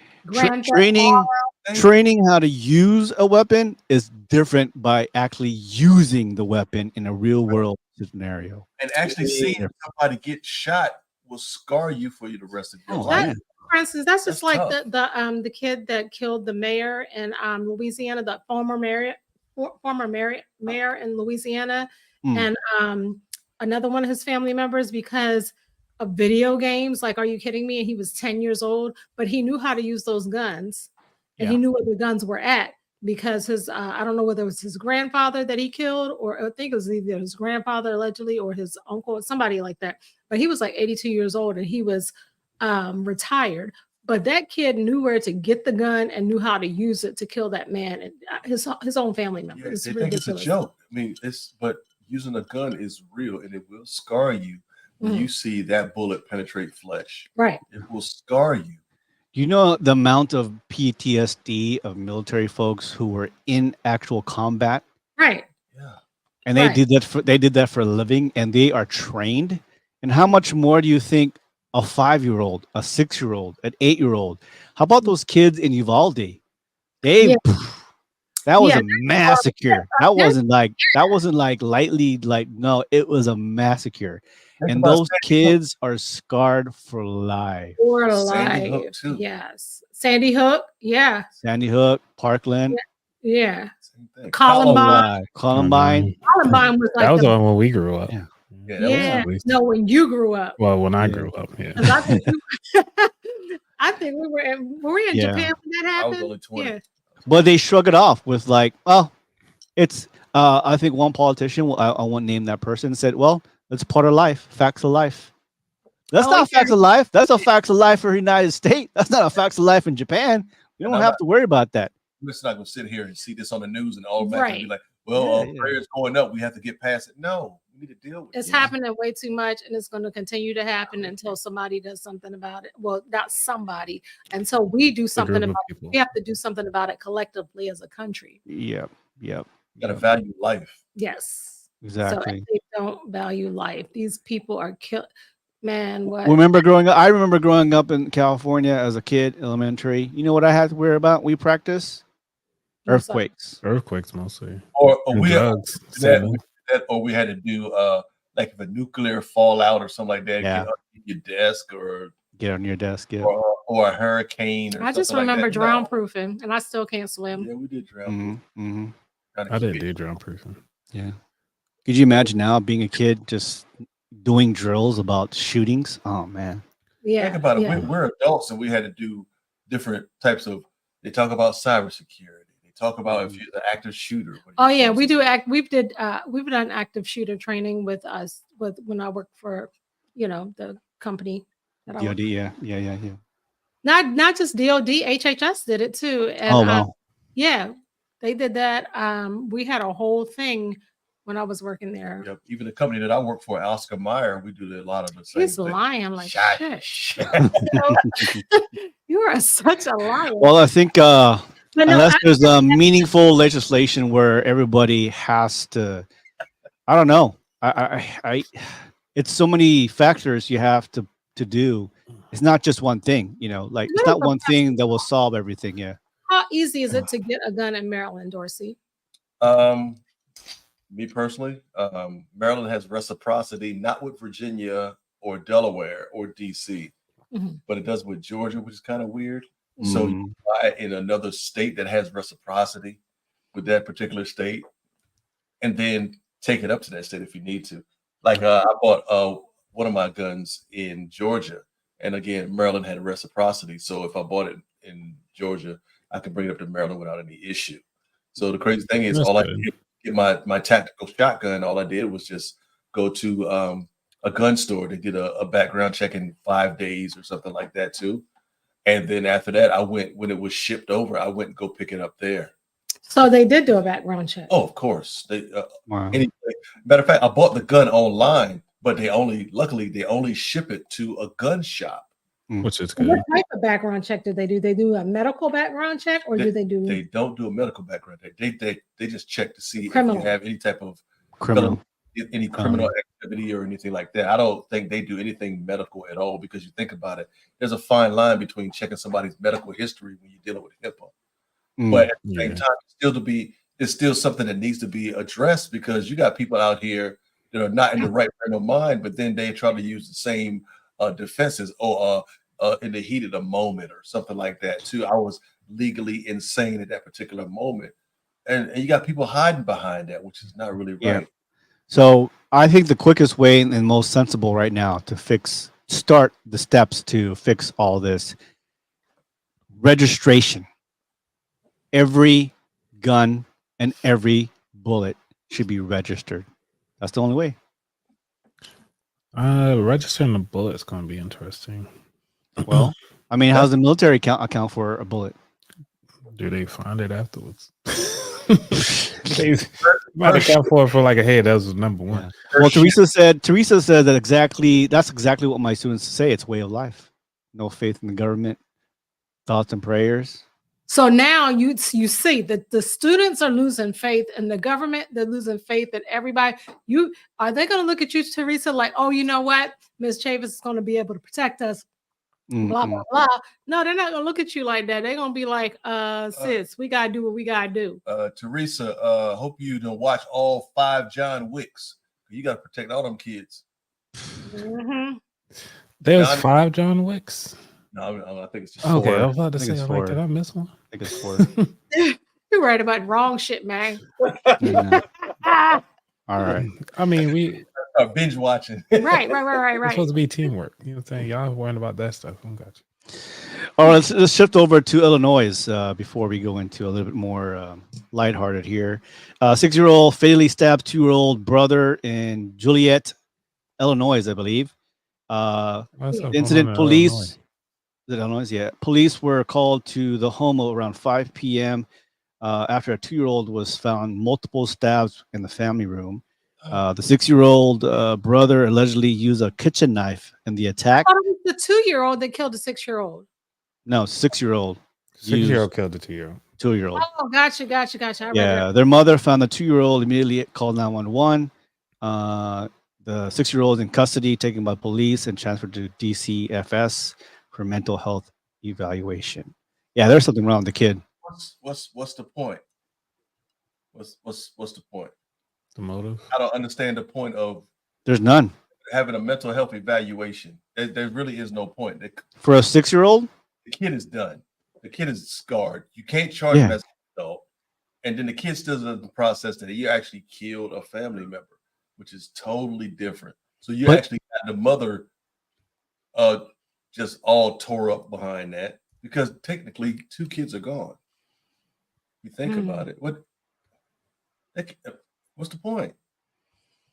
Speaker 1: Training how to use a weapon is different by actually using the weapon in a real world scenario.
Speaker 3: And actually seeing somebody get shot will scar you for the rest of your life.
Speaker 2: For instance, that's just like the kid that killed the mayor in Louisiana, the former mayor in Louisiana, and another one of his family members because of video games. Like, are you kidding me? And he was 10 years old, but he knew how to use those guns, and he knew where the guns were at because his I don't know whether it was his grandfather that he killed, or I think it was either his grandfather allegedly or his uncle or somebody like that. But he was like 82 years old and he was retired. But that kid knew where to get the gun and knew how to use it to kill that man and his own family members.
Speaker 3: They think it's a joke. I mean, but using a gun is real and it will scar you when you see that bullet penetrate flesh.
Speaker 2: Right.
Speaker 3: It will scar you.
Speaker 1: You know the amount of PTSD of military folks who were in actual combat?
Speaker 2: Right.
Speaker 3: Yeah.
Speaker 1: And they did that for a living and they are trained. And how much more do you think a 5-year-old, a 6-year-old, an 8-year-old? How about those kids in Uvalde? That was a massacre. That wasn't like lightly no, it was a massacre. And those kids are scarred for life.
Speaker 2: For life. Yes. Sandy Hook. Yeah.
Speaker 1: Sandy Hook, Parkland.
Speaker 2: Yeah. Columbine.
Speaker 1: Columbine
Speaker 2: was like
Speaker 6: that was the one when we grew up.
Speaker 2: Yeah. No, when you grew up.
Speaker 6: Well, when I grew up, yeah.
Speaker 2: I think we were in Japan when that happened.
Speaker 3: I was only 20.
Speaker 2: Yeah.
Speaker 1: But they shrug it off with like, well, it's I think one politician, I won't name that person, said, well, it's part of life, facts of life. That's not facts of life. That's a facts of life for the United States. That's not a facts of life in Japan. You don't have to worry about that.
Speaker 3: I'm just not going to sit here and see this on the news and all back and be like, well, prayers going up. We have to get past it. No, we need to deal with it.
Speaker 2: It's happening way too much, and it's going to continue to happen until somebody does something about it. Well, not somebody. Until we do something about it. We have to do something about it collectively as a country.
Speaker 1: Yep.
Speaker 3: You got to value life.
Speaker 2: Yes.
Speaker 1: Exactly.
Speaker 2: So they don't value life. These people are killed. Man, what?
Speaker 1: I remember growing up in California as a kid, elementary. You know what I had to worry about? We practice earthquakes.
Speaker 6: Earthquakes mostly.
Speaker 3: Or we
Speaker 6: drugs.
Speaker 3: Or we had to do like if a nuclear fallout or something like that, get on your desk or
Speaker 1: get on your desk,
Speaker 3: or a hurricane. Or
Speaker 2: I just remember drown proofing, and I still can't swim.
Speaker 3: Yeah, we did drown.
Speaker 6: I didn't do drown proofing.
Speaker 1: Yeah. Could you imagine now being a kid, just doing drills about shootings. Oh man.
Speaker 2: Yeah.
Speaker 3: Think about it.
Speaker 2: Yeah.
Speaker 3: We're adults and we had to do different types of. They talk about cybersecurity. They talk about if you're the active shooter.
Speaker 2: Oh yeah, we do we've done active shooter training with us when I worked for, the company that I worked
Speaker 1: DOD, yeah.
Speaker 2: Not just DOD, HHS did it too. And
Speaker 1: Oh wow.
Speaker 2: yeah, they did that. We had a whole thing when I was working there.
Speaker 3: Yep. Even the company that I work for, Oscar Mayer, we do a lot of the same
Speaker 2: He's
Speaker 3: thing.
Speaker 2: lying like shit. You are such a liar.
Speaker 1: Well, I think unless there's a meaningful legislation where everybody has to, I don't know. I it's so many factors you have to do. It's not just one thing, like it's not one thing that will solve everything. Yeah.
Speaker 2: How easy is it to get a gun in Maryland, Dorsey?
Speaker 3: Me personally, Maryland has reciprocity, not with Virginia or Delaware or DC, but it does with Georgia, which is kind of weird. So you buy in another state that has reciprocity with that particular state, and then take it up to that state if you need to. Like I bought one of my guns in Georgia, and again, Maryland had reciprocity. So if I bought it in Georgia, I could bring it up to Maryland without any issue. So the crazy thing is, all I did get my tactical shotgun. All I did was just go to a gun store to get a background check in 5 days or something like that too. And then after that, I went when it was shipped over. I went and go pick it up there.
Speaker 2: So they did do a background check.
Speaker 3: Oh, of course.
Speaker 1: Wow.
Speaker 3: Matter of fact, I bought the gun online, but luckily they only ship it to a gun shop,
Speaker 6: which is good.
Speaker 2: What type of background check do they do? They do a medical background check, or do they do?
Speaker 3: They don't do a medical background check. They just check to see
Speaker 2: criminal.
Speaker 3: if you have any type of
Speaker 1: criminal
Speaker 3: activity or anything like that. I don't think they do anything medical at all, because you think about it, there's a fine line between checking somebody's medical history when you're dealing with HIPAA. But at the same time, it's still something that needs to be addressed, because you got people out here that are not in the right frame of mind, but then they try to use the same defenses or in the heat of the moment or something like that too. I was legally insane at that particular moment, and you got people hiding behind that, which is not really right.
Speaker 1: Yeah. So I think the quickest way and most sensible right now to start the steps to fix all this: registration. Every gun and every bullet should be registered. That's the only way.
Speaker 6: Registering a bullet is going to be interesting.
Speaker 1: Well, I mean, how's the military account for a bullet?
Speaker 6: Do they find it afterwards? They might account for it for like, hey, that was number one.
Speaker 1: Yeah. Well, Teresa said that that's exactly what my students say. It's way of life. No faith in the government, thoughts and prayers.
Speaker 2: So now you see that the students are losing faith in the government. They're losing faith in everybody. Are they going to look at you, Teresa, like, oh, you know what? Ms. Chavis is going to be able to protect us. Blah, blah, blah. No, they're not going to look at you like that. They're going to be like, sis, we got to do what we got to do.
Speaker 3: Teresa, hope you don't watch all 5 John Wicks. You got to protect all them kids.
Speaker 6: There's 5 John Wicks.
Speaker 3: No, I think it's just
Speaker 6: 4.
Speaker 3: Okay,
Speaker 6: I was about to say, did I miss one?
Speaker 1: I think it's 4.
Speaker 2: You're right about wrong shit, man.
Speaker 1: All right.
Speaker 6: I mean, we
Speaker 3: are binge watching.
Speaker 2: Right.
Speaker 6: It's supposed to be teamwork. You know what I'm saying? Y'all worrying about that stuff. I got you.
Speaker 1: All right, let's shift over to Illinois before we go into a little bit more lighthearted here. 6-year-old fatally stabbed 2-year-old brother in Joliet, Illinois, I believe. Incident police. Illinois, yeah. Police were called to the home around 5 p.m. After a 2-year-old was found multiple stabs in the family room. The 6-year-old brother allegedly used a kitchen knife in the attack.
Speaker 2: I thought it was the 2-year-old that killed the 6-year-old.
Speaker 1: No, 6-year-old.
Speaker 6: 6-year-old killed the 2-year-old.
Speaker 1: 2-year-old.
Speaker 2: Oh, gotcha.
Speaker 1: Yeah, their mother found the 2-year-old, immediately called 911. The 6-year-old in custody, taken by police and transferred to DCFS for mental health evaluation. Yeah, there's something wrong with the kid.
Speaker 3: What's the point? What's the point?
Speaker 6: The motive?
Speaker 3: I don't understand the point of.
Speaker 1: There's none.
Speaker 3: Having a mental health evaluation. There really is no point.
Speaker 1: For a 6-year-old?
Speaker 3: The kid is done. The kid is scarred. You can't charge him as an adult. And then the kid still doesn't process that you actually killed a family member, which is totally different. So you actually got the mother just all tore up behind that because technically 2 kids are gone. You think about it. What's the point?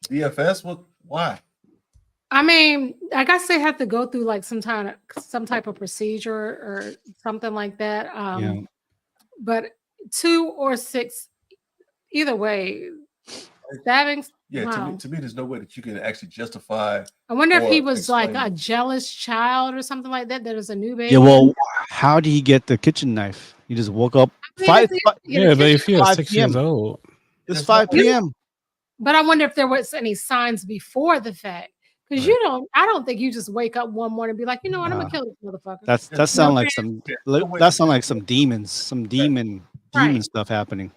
Speaker 3: DFS? Why?
Speaker 2: I mean, I guess they have to go through like some type of procedure or something like that. But 2 or 6, either way, stabbings.
Speaker 3: Yeah,
Speaker 2: wow.
Speaker 3: to me, there's no way that you can actually justify.
Speaker 2: I wonder if he was like a jealous child or something like that. There was a new baby.
Speaker 1: Yeah, well, how did he get the kitchen knife? He just woke up.
Speaker 6: But if you're 6 years old,
Speaker 1: it's 5 p.m.
Speaker 2: But I wonder if there was any signs before the fact. Because I don't think you just wake up one morning and be like, you know what, I'm gonna kill this motherfucker.
Speaker 1: That sounds like some demons, some demon stuff happening.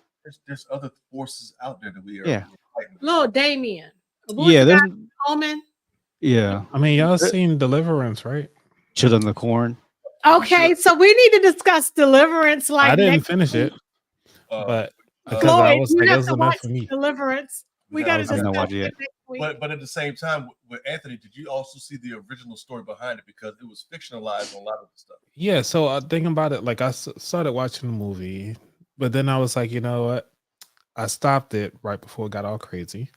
Speaker 3: There's other forces out there that we are.
Speaker 1: Yeah.
Speaker 2: Little Damien.
Speaker 1: Yeah,
Speaker 2: Omen.
Speaker 1: Yeah.
Speaker 6: I mean, y'all seen Deliverance, right?
Speaker 1: Children of the Corn.
Speaker 2: Okay, so we need to discuss Deliverance. Like
Speaker 6: I didn't finish it, but because
Speaker 2: Lloyd,
Speaker 6: I was like, it was
Speaker 2: to
Speaker 6: enough for me.
Speaker 2: Deliverance. We got to discuss it next week.
Speaker 3: But at the same time, with Anthony, did you also see the original story behind it? Because it was fictionalized on a lot of the stuff.
Speaker 6: Yeah, so thinking about it, like I started watching the movie, but then I was like, you know what? I stopped it right before it got all crazy,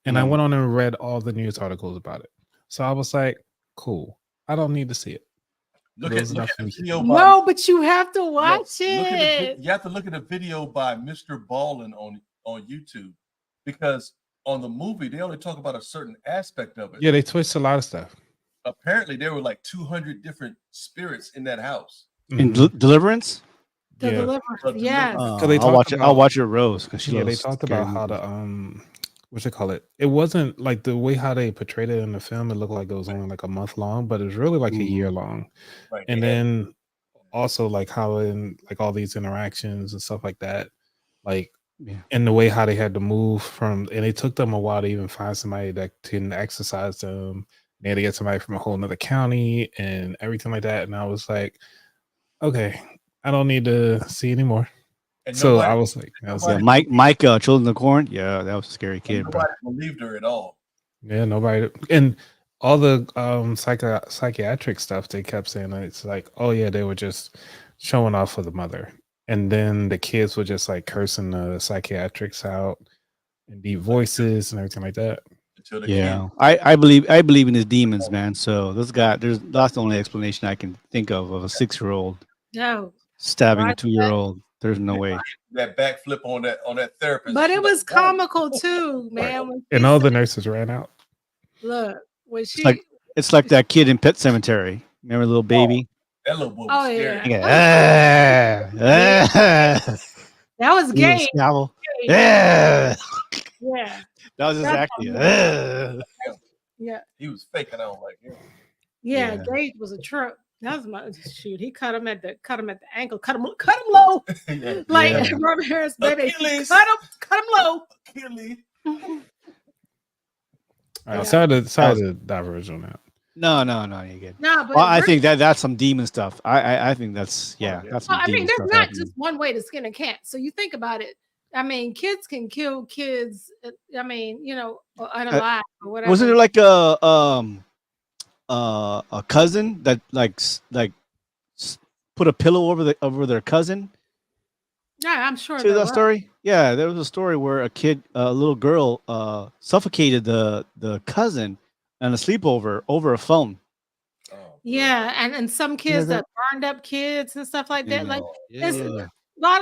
Speaker 6: and I went on and read all the news articles about it. So I was like, cool. I don't need to see it.
Speaker 3: Look at the video.
Speaker 2: No, but you have to watch it.
Speaker 3: You have to look at a video by Mr. Ballin on YouTube, because on the movie they only talk about a certain aspect of it.
Speaker 6: Yeah, they twist a lot of stuff.
Speaker 3: Apparently, there were like 200 different spirits in that house.
Speaker 1: In Deliverance.
Speaker 2: Deliverance, yes.
Speaker 1: I'll watch it, Rose, because
Speaker 6: they talked about how to what you call it. It wasn't like the way how they portrayed it in the film. It looked like it was only like a month long, but it was really like a year long.
Speaker 3: Right.
Speaker 6: And then also like how in like all these interactions and stuff like that, like and the way how they had to move from, and it took them a while to even find somebody that can exercise them. They had to get somebody from a whole nother county and everything like that. And I was like, okay, I don't need to see anymore. And so I was like,
Speaker 1: Mike, Children of the Corn. Yeah, that was a scary kid.
Speaker 3: Nobody believed her at all.
Speaker 6: Yeah, nobody. And all the psychiatric stuff they kept saying, it's like, oh yeah, they were just showing off for the mother. And then the kids were just like cursing the psychiatrics out in deep voices and everything like that.
Speaker 1: Yeah, I believe in his demons, man. So that's the only explanation I can think of a 6-year-old stabbing a 2-year-old. There's no way.
Speaker 3: That backflip on that therapist.
Speaker 2: But it was comical too, man. Right.
Speaker 6: And all the nurses ran out.
Speaker 2: Look, when she
Speaker 1: it's like that kid in Pet Cemetery. Remember Little Baby?
Speaker 3: That little boy was scary.
Speaker 2: That was gay.
Speaker 1: Yeah.
Speaker 2: That
Speaker 1: was just acting.
Speaker 2: Yeah.
Speaker 3: He was faking out like him.
Speaker 2: Yeah, Gage was a trip. That was my shoot. He cut him at the ankle. Cut him low. Like Robert Harris, baby.
Speaker 3: Achilles.
Speaker 2: Cut him low.
Speaker 3: Achilles.
Speaker 6: All right, sorry to diverge on that.
Speaker 1: No, you're good.
Speaker 2: No, but
Speaker 1: I think that's some demon stuff. I think that's that's some demon
Speaker 2: there's
Speaker 1: stuff
Speaker 2: not
Speaker 1: happening.
Speaker 2: just one way to skin a cat. So you think about it. I mean, kids can kill kids. I mean, unalive or whatever.
Speaker 1: Wasn't there like a cousin that like put a pillow over their cousin?
Speaker 2: Yeah, I'm sure.
Speaker 1: See that story? Yeah, there was a story where a little girl, suffocated the cousin on a sleepover over a phone.
Speaker 2: Yeah, and some kids that burned up kids and stuff like that. Like,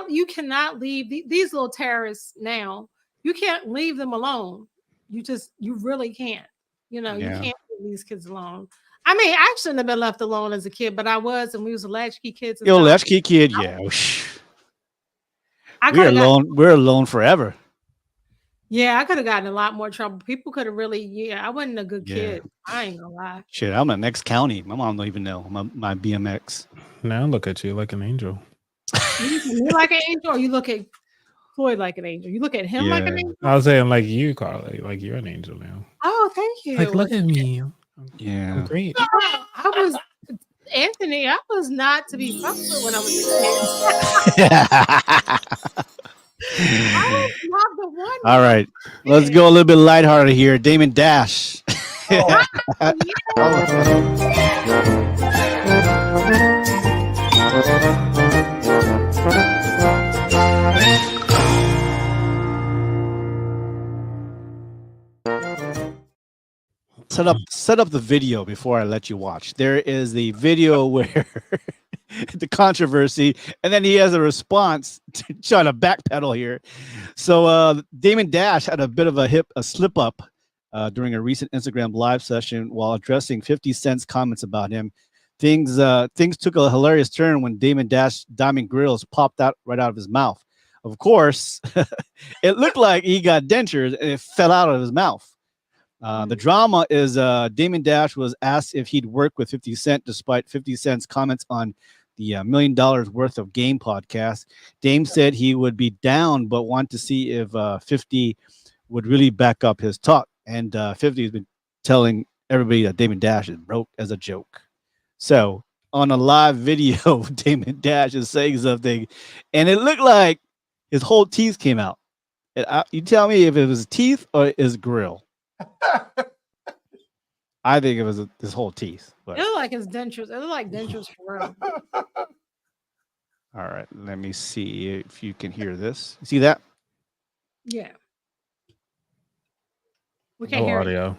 Speaker 2: you cannot leave these little terrorists now. You can't leave them alone. You really can't. You can't leave these kids alone. I mean, I shouldn't have been left alone as a kid, but I was, and we was latchkey kids.
Speaker 1: Latchkey kid, yeah. We're alone forever.
Speaker 2: Yeah, I could have gotten a lot more trouble. People could have really, I wasn't a good kid. I ain't gonna lie.
Speaker 1: Shit, I'm in the next county. My mom don't even know my BMX.
Speaker 6: Now look at you like an angel.
Speaker 2: You like an angel, or you look at Floyd like an angel? You look at him like an angel?
Speaker 6: I was saying like you, Carly, like you're an angel now.
Speaker 2: Oh, thank you.
Speaker 6: Like, look at me.
Speaker 1: I'm
Speaker 6: great.
Speaker 2: I was Anthony. I was not to be fucked with when I was a kid. I was not the one.
Speaker 1: All right, let's go a little bit lighthearted here. Damon Dash. Set up the video before I let you watch. There is the video where the controversy, and then he has a response to try to backpedal here. So Damon Dash had a bit of a slip up during a recent Instagram live session while addressing 50 Cent's comments about him. Things took a hilarious turn when Damon Dash diamond grills popped out right out of his mouth. Of course, it looked like he got dentures and it fell out of his mouth. The drama is Damon Dash was asked if he'd work with 50 Cent despite 50 Cent's comments on the $1 million worth of game podcast. Dame said he would be down, but want to see if 50 would really back up his talk. And 50 has been telling everybody that Damon Dash is broke as a joke. So on a live video, Damon Dash is saying something, and it looked like his whole teeth came out. You tell me if it was teeth or his grill. I think it was his whole teeth. But.
Speaker 2: It looked like his dentures. It looked like dentures for real.
Speaker 1: All right, let me see if you can hear this. See that?
Speaker 2: Yeah. We can't
Speaker 6: No
Speaker 2: hear
Speaker 6: audio.
Speaker 2: it.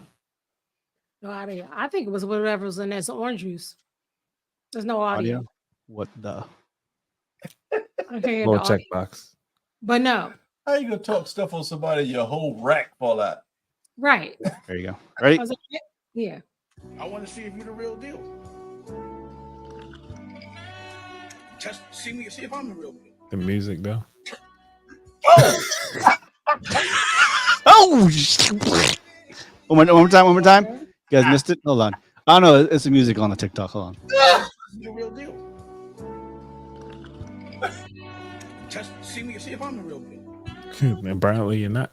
Speaker 2: No audio. I think it was whatever was in there. It's orange juice. There's no audio.
Speaker 1: What the?
Speaker 2: I can't hear
Speaker 6: Little
Speaker 2: the audio.
Speaker 6: checkbox.
Speaker 2: But no.
Speaker 3: How you gonna talk stuff on somebody? Your whole rack fall out.
Speaker 2: Right.
Speaker 1: There you go. Ready?
Speaker 2: I was like, yeah.
Speaker 7: I want to see if you're the real deal. See me, see if I'm the real deal.
Speaker 6: The music though.
Speaker 1: Oh! One more time. You guys missed it? Hold on. Oh no, it's the music on the TikTok. Hold on.
Speaker 7: The real deal. See me, see if I'm the real deal.
Speaker 6: Apparently you're not.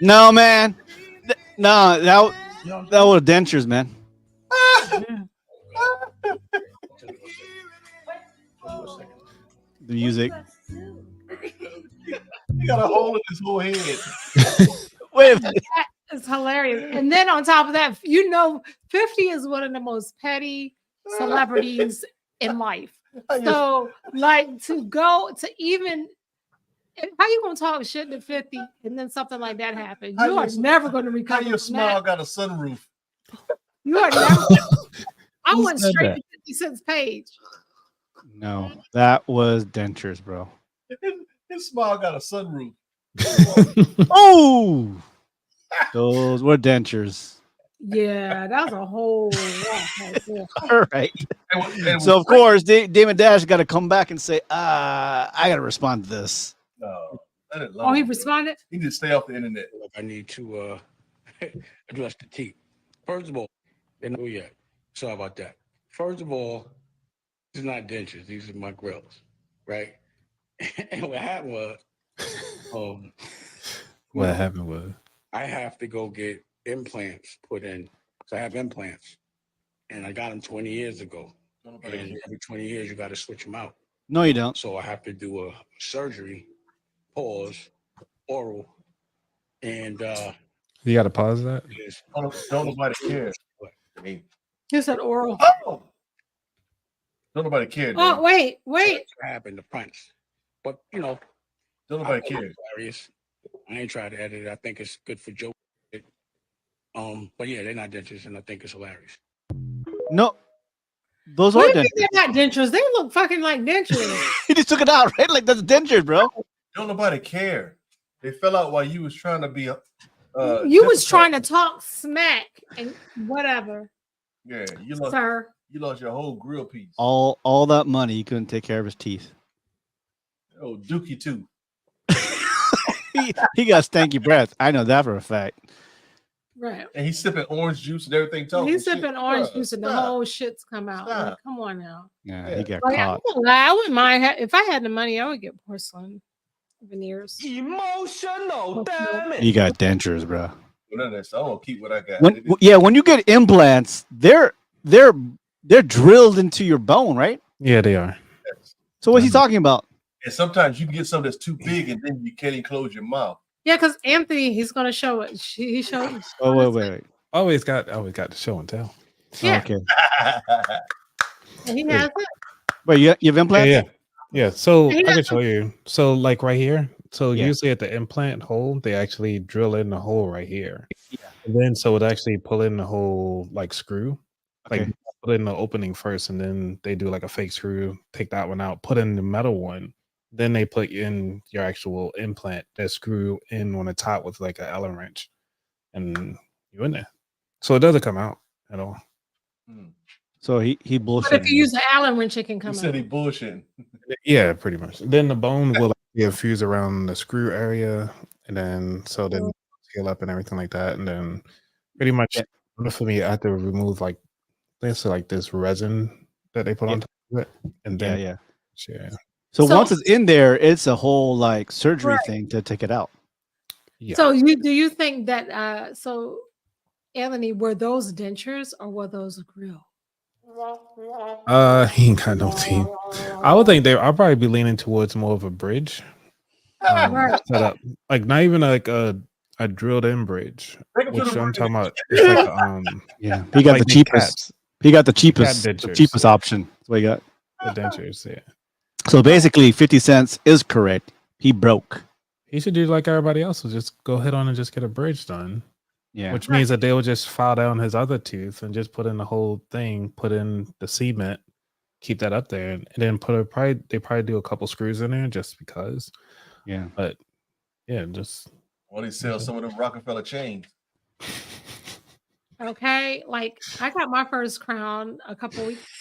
Speaker 1: No, man. No, that was dentures, man. The music.
Speaker 3: You got a hole in his whole head.
Speaker 1: Wait a minute.
Speaker 2: It's hilarious. And then on top of that, 50 is one of the most petty celebrities in life. So, like, to go to even, how you gonna talk shit to 50 and then something like that happens? You are never going to recover.
Speaker 3: How your
Speaker 2: from
Speaker 3: smile
Speaker 2: that.
Speaker 3: got a sunroof?
Speaker 2: You are never. I went straight to 50 Cent's page.
Speaker 1: No, that was dentures, bro.
Speaker 3: His smile got a sunroof.
Speaker 1: Oh, those were dentures.
Speaker 2: Yeah, that was a whole.
Speaker 1: All right. So of course, Damon Dash got to come back and say, I got to respond to this.
Speaker 3: No,
Speaker 2: he responded.
Speaker 3: He need to stay off the internet.
Speaker 7: Look, I need to address the teeth. First of all, they know yet. Sorry about that. First of all, these are not dentures. These are my grills, right? And what happened was, I have to go get implants put in. So I have implants, and I got them 20 years ago. And every 20 years, you got to switch them out.
Speaker 1: No, you don't.
Speaker 7: So I have to do a surgery, oral, and
Speaker 6: you got to pause that.
Speaker 3: Don't nobody care.
Speaker 2: You said oral.
Speaker 3: Oh, don't nobody care.
Speaker 2: Oh, wait.
Speaker 7: What happened to Prince? But don't
Speaker 3: nobody care.
Speaker 7: Hilarious. I ain't trying to edit it. I think it's good for Joe. But yeah, they're not dentures, and I think it's hilarious.
Speaker 1: No, those are dentures.
Speaker 2: They're not dentures. They look fucking like dentures.
Speaker 1: He just took it out, right? Like that's dentures, bro.
Speaker 3: Don't nobody care. They fell out while you was trying to be.
Speaker 2: You was trying to talk smack and whatever.
Speaker 3: Yeah, you lost your whole grill piece.
Speaker 1: All that money, he couldn't take care of his teeth.
Speaker 3: Oh, Dookie too.
Speaker 1: he got stanky breath. I know that for a fact.
Speaker 2: Right.
Speaker 3: And he's sipping orange juice and everything.
Speaker 2: He's sipping orange juice and the whole shit's come out. Like, come on now.
Speaker 1: Yeah, he got
Speaker 2: caught. I wouldn't mind if I had the money. I would get porcelain veneers.
Speaker 7: Emotional, damn it.
Speaker 1: You got dentures, bro.
Speaker 3: Well, I don't keep what I got.
Speaker 1: When you get implants, they're drilled into your bone, right?
Speaker 6: Yeah, they are.
Speaker 1: So what's he talking about?
Speaker 3: And sometimes you can get something that's too big, and then you can't even close your mouth.
Speaker 2: Yeah, because Anthony, he's gonna show it. He showed.
Speaker 1: Oh wait.
Speaker 6: Always got the show and tell.
Speaker 2: Yeah.
Speaker 1: Okay.
Speaker 2: And he has it.
Speaker 1: Wait, you have implants?
Speaker 6: Yeah. So
Speaker 2: And he
Speaker 6: I
Speaker 2: has
Speaker 6: can show you. So like right here. So
Speaker 1: Yeah.
Speaker 6: usually at the implant hole, they actually drill in the hole right here.
Speaker 1: Yeah.
Speaker 6: And then so it actually pull in the whole like screw. Like
Speaker 1: Okay.
Speaker 6: put in the opening first, and then they do like a fake screw, take that one out, put in the metal one. Then they put in your actual implant that screw in on the top with like an Allen wrench, and you in there. So it doesn't come out at all.
Speaker 1: So he bullshit.
Speaker 2: But if you use the Allen wrench, it can come
Speaker 3: He
Speaker 2: out.
Speaker 3: said he bullshitting.
Speaker 6: Yeah, pretty much. Then the bone will be infused around the screw area, and then so then heal up and everything like that, and then pretty much for me, I have to remove like let's say like this resin that they put on top of it, and then
Speaker 1: yeah.
Speaker 6: So
Speaker 1: once it's in there, it's a whole like surgery thing to take it out.
Speaker 6: Yeah.
Speaker 2: So do you think that so Anthony, were those dentures or were those a grill?
Speaker 6: He ain't got no teeth. I would think I'll probably be leaning towards more of a bridge. Set up. Like not even like a drilled in bridge. Which I'm talking about it's like
Speaker 1: yeah. He got
Speaker 6: like
Speaker 1: the cheapest. He got the cheapest option. That's what he got.
Speaker 6: The dentures, yeah.
Speaker 1: So basically 50 cents is correct. He broke.
Speaker 6: He should do like everybody else, will just go ahead on and just get a bridge done.
Speaker 1: Yeah.
Speaker 6: Which means that they will just file down his other tooth and just put in the whole thing, put in the cement, keep that up there, and then they probably do a couple screws in there just because.
Speaker 1: Yeah.
Speaker 6: But yeah, just
Speaker 3: they sell some of them Rockefeller chains.
Speaker 2: Okay, like I got my first crown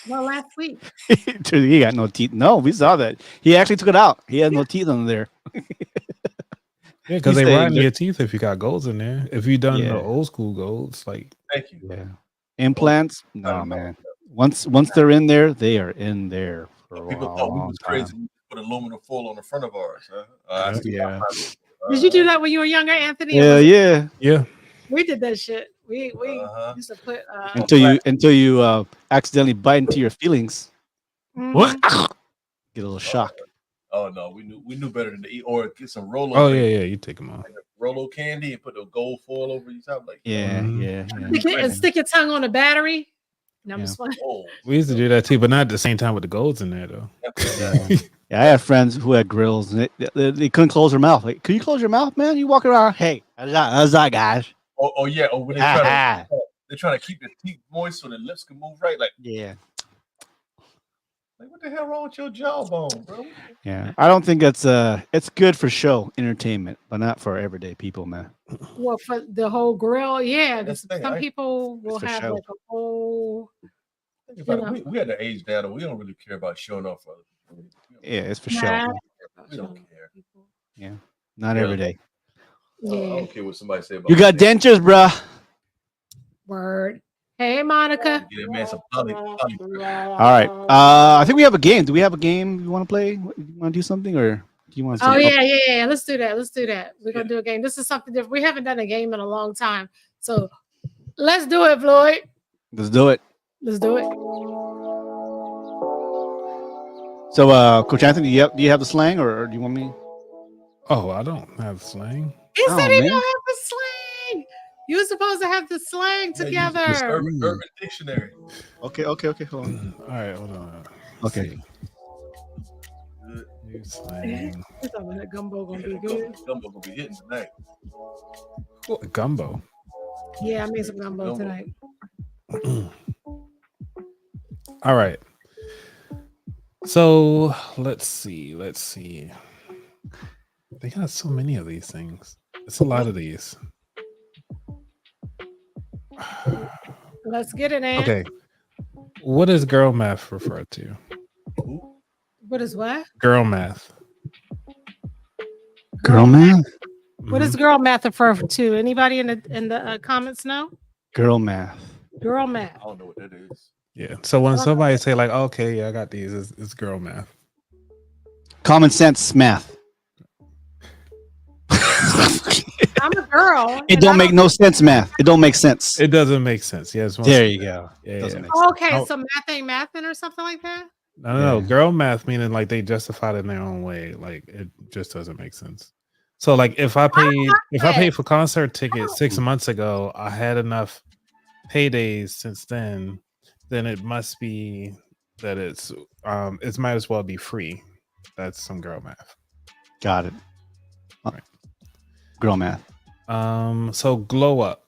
Speaker 2: last week.
Speaker 1: He got no teeth. No, we saw that. He actually took it out. He had no teeth on there.
Speaker 6: Yeah, because they rot in your teeth if you got golds in there. If you done the old school golds, like
Speaker 3: thank you.
Speaker 1: Yeah. Implants? No, man. Once they're in there, they are in there for
Speaker 3: people thought we was crazy. We put aluminum foil on the front of ours.
Speaker 1: Yeah.
Speaker 2: Did you do that when you were younger, Anthony?
Speaker 1: Yeah.
Speaker 2: We did that shit. We used to put
Speaker 1: until you accidentally bite into your feelings. What? Get a little shock.
Speaker 3: Oh no, we knew better than to eat or get some Rolo.
Speaker 6: Oh yeah, you take them off.
Speaker 3: Rolo candy and put the gold foil over your top, like
Speaker 1: yeah.
Speaker 2: And stick your tongue on a battery. No, I'm just playing.
Speaker 6: We used to do that too, but not at the same time with the golds in there though.
Speaker 1: Yeah, I have friends who had grills and they couldn't close their mouth. Like, can you close your mouth, man? You walk around, hey, how's that, guys?
Speaker 3: Oh yeah. Oh, when they're trying to keep their teeth moist so their lips can move right. Like
Speaker 1: yeah.
Speaker 3: Like what the hell wrong with your jawbone, bro?
Speaker 1: Yeah, I don't think it's good for show entertainment, but not for everyday people, man.
Speaker 2: Well, for the whole grill, yeah. Some people will have
Speaker 1: show.
Speaker 2: like a whole.
Speaker 3: We had to age down, and we don't really care about showing off.
Speaker 1: Yeah, it's for show.
Speaker 3: We don't care.
Speaker 1: Yeah, not every day.
Speaker 3: Yeah. I don't care what somebody say about
Speaker 1: you got dentures, bruh.
Speaker 2: Word. Hey, Monica.
Speaker 3: Yeah, man, some poly.
Speaker 1: All right. I think we have a game. Do we have a game you want to play? You want to do something, or do you want to?
Speaker 2: Oh yeah. Let's do that. We're gonna do a game. This is something different. We haven't done a game in a long time, so let's do it, Floyd.
Speaker 1: Let's do it.
Speaker 2: Let's do it.
Speaker 1: So, Coach Anthony, do you have the slang, or do you want me?
Speaker 6: Oh, I don't have slang.
Speaker 2: He said he don't have the slang. You were supposed to have the slang together.
Speaker 3: Urban Dictionary.
Speaker 1: Okay. Hold on.
Speaker 6: All right, hold on.
Speaker 1: Okay.
Speaker 6: New slang.
Speaker 2: That gumbo gonna be good.
Speaker 3: Gumbo gonna be hitting tonight.
Speaker 6: What, gumbo?
Speaker 2: Yeah, I made some gumbo tonight.
Speaker 6: All right. So let's see. They got so many of these things. It's a lot of these.
Speaker 2: Let's get it, Ann.
Speaker 6: Okay. What does girl math refer to?
Speaker 2: What is what?
Speaker 6: Girl math.
Speaker 1: Girl math?
Speaker 2: What does girl math refer to? Anybody in the comments know?
Speaker 1: Girl math.
Speaker 2: Girl math.
Speaker 3: I don't know what that is.
Speaker 6: Yeah. So when somebody say like, okay, yeah, I got these, it's girl math.
Speaker 1: Common sense math.
Speaker 2: I'm a girl.
Speaker 1: It don't make no sense, math. It don't make sense.
Speaker 6: It doesn't make sense. Yes.
Speaker 1: There you go.
Speaker 6: Yeah.
Speaker 2: Okay, so math ain't mathing or something like that?
Speaker 6: No. Girl math meaning like they justify it in their own way. Like it just doesn't make sense. So like if I paid for concert tickets 6 months ago, I had enough paydays since then it must be that it might as well be free. That's some girl math.
Speaker 1: Got it.
Speaker 6: Right.
Speaker 1: Girl math.
Speaker 6: So glow up.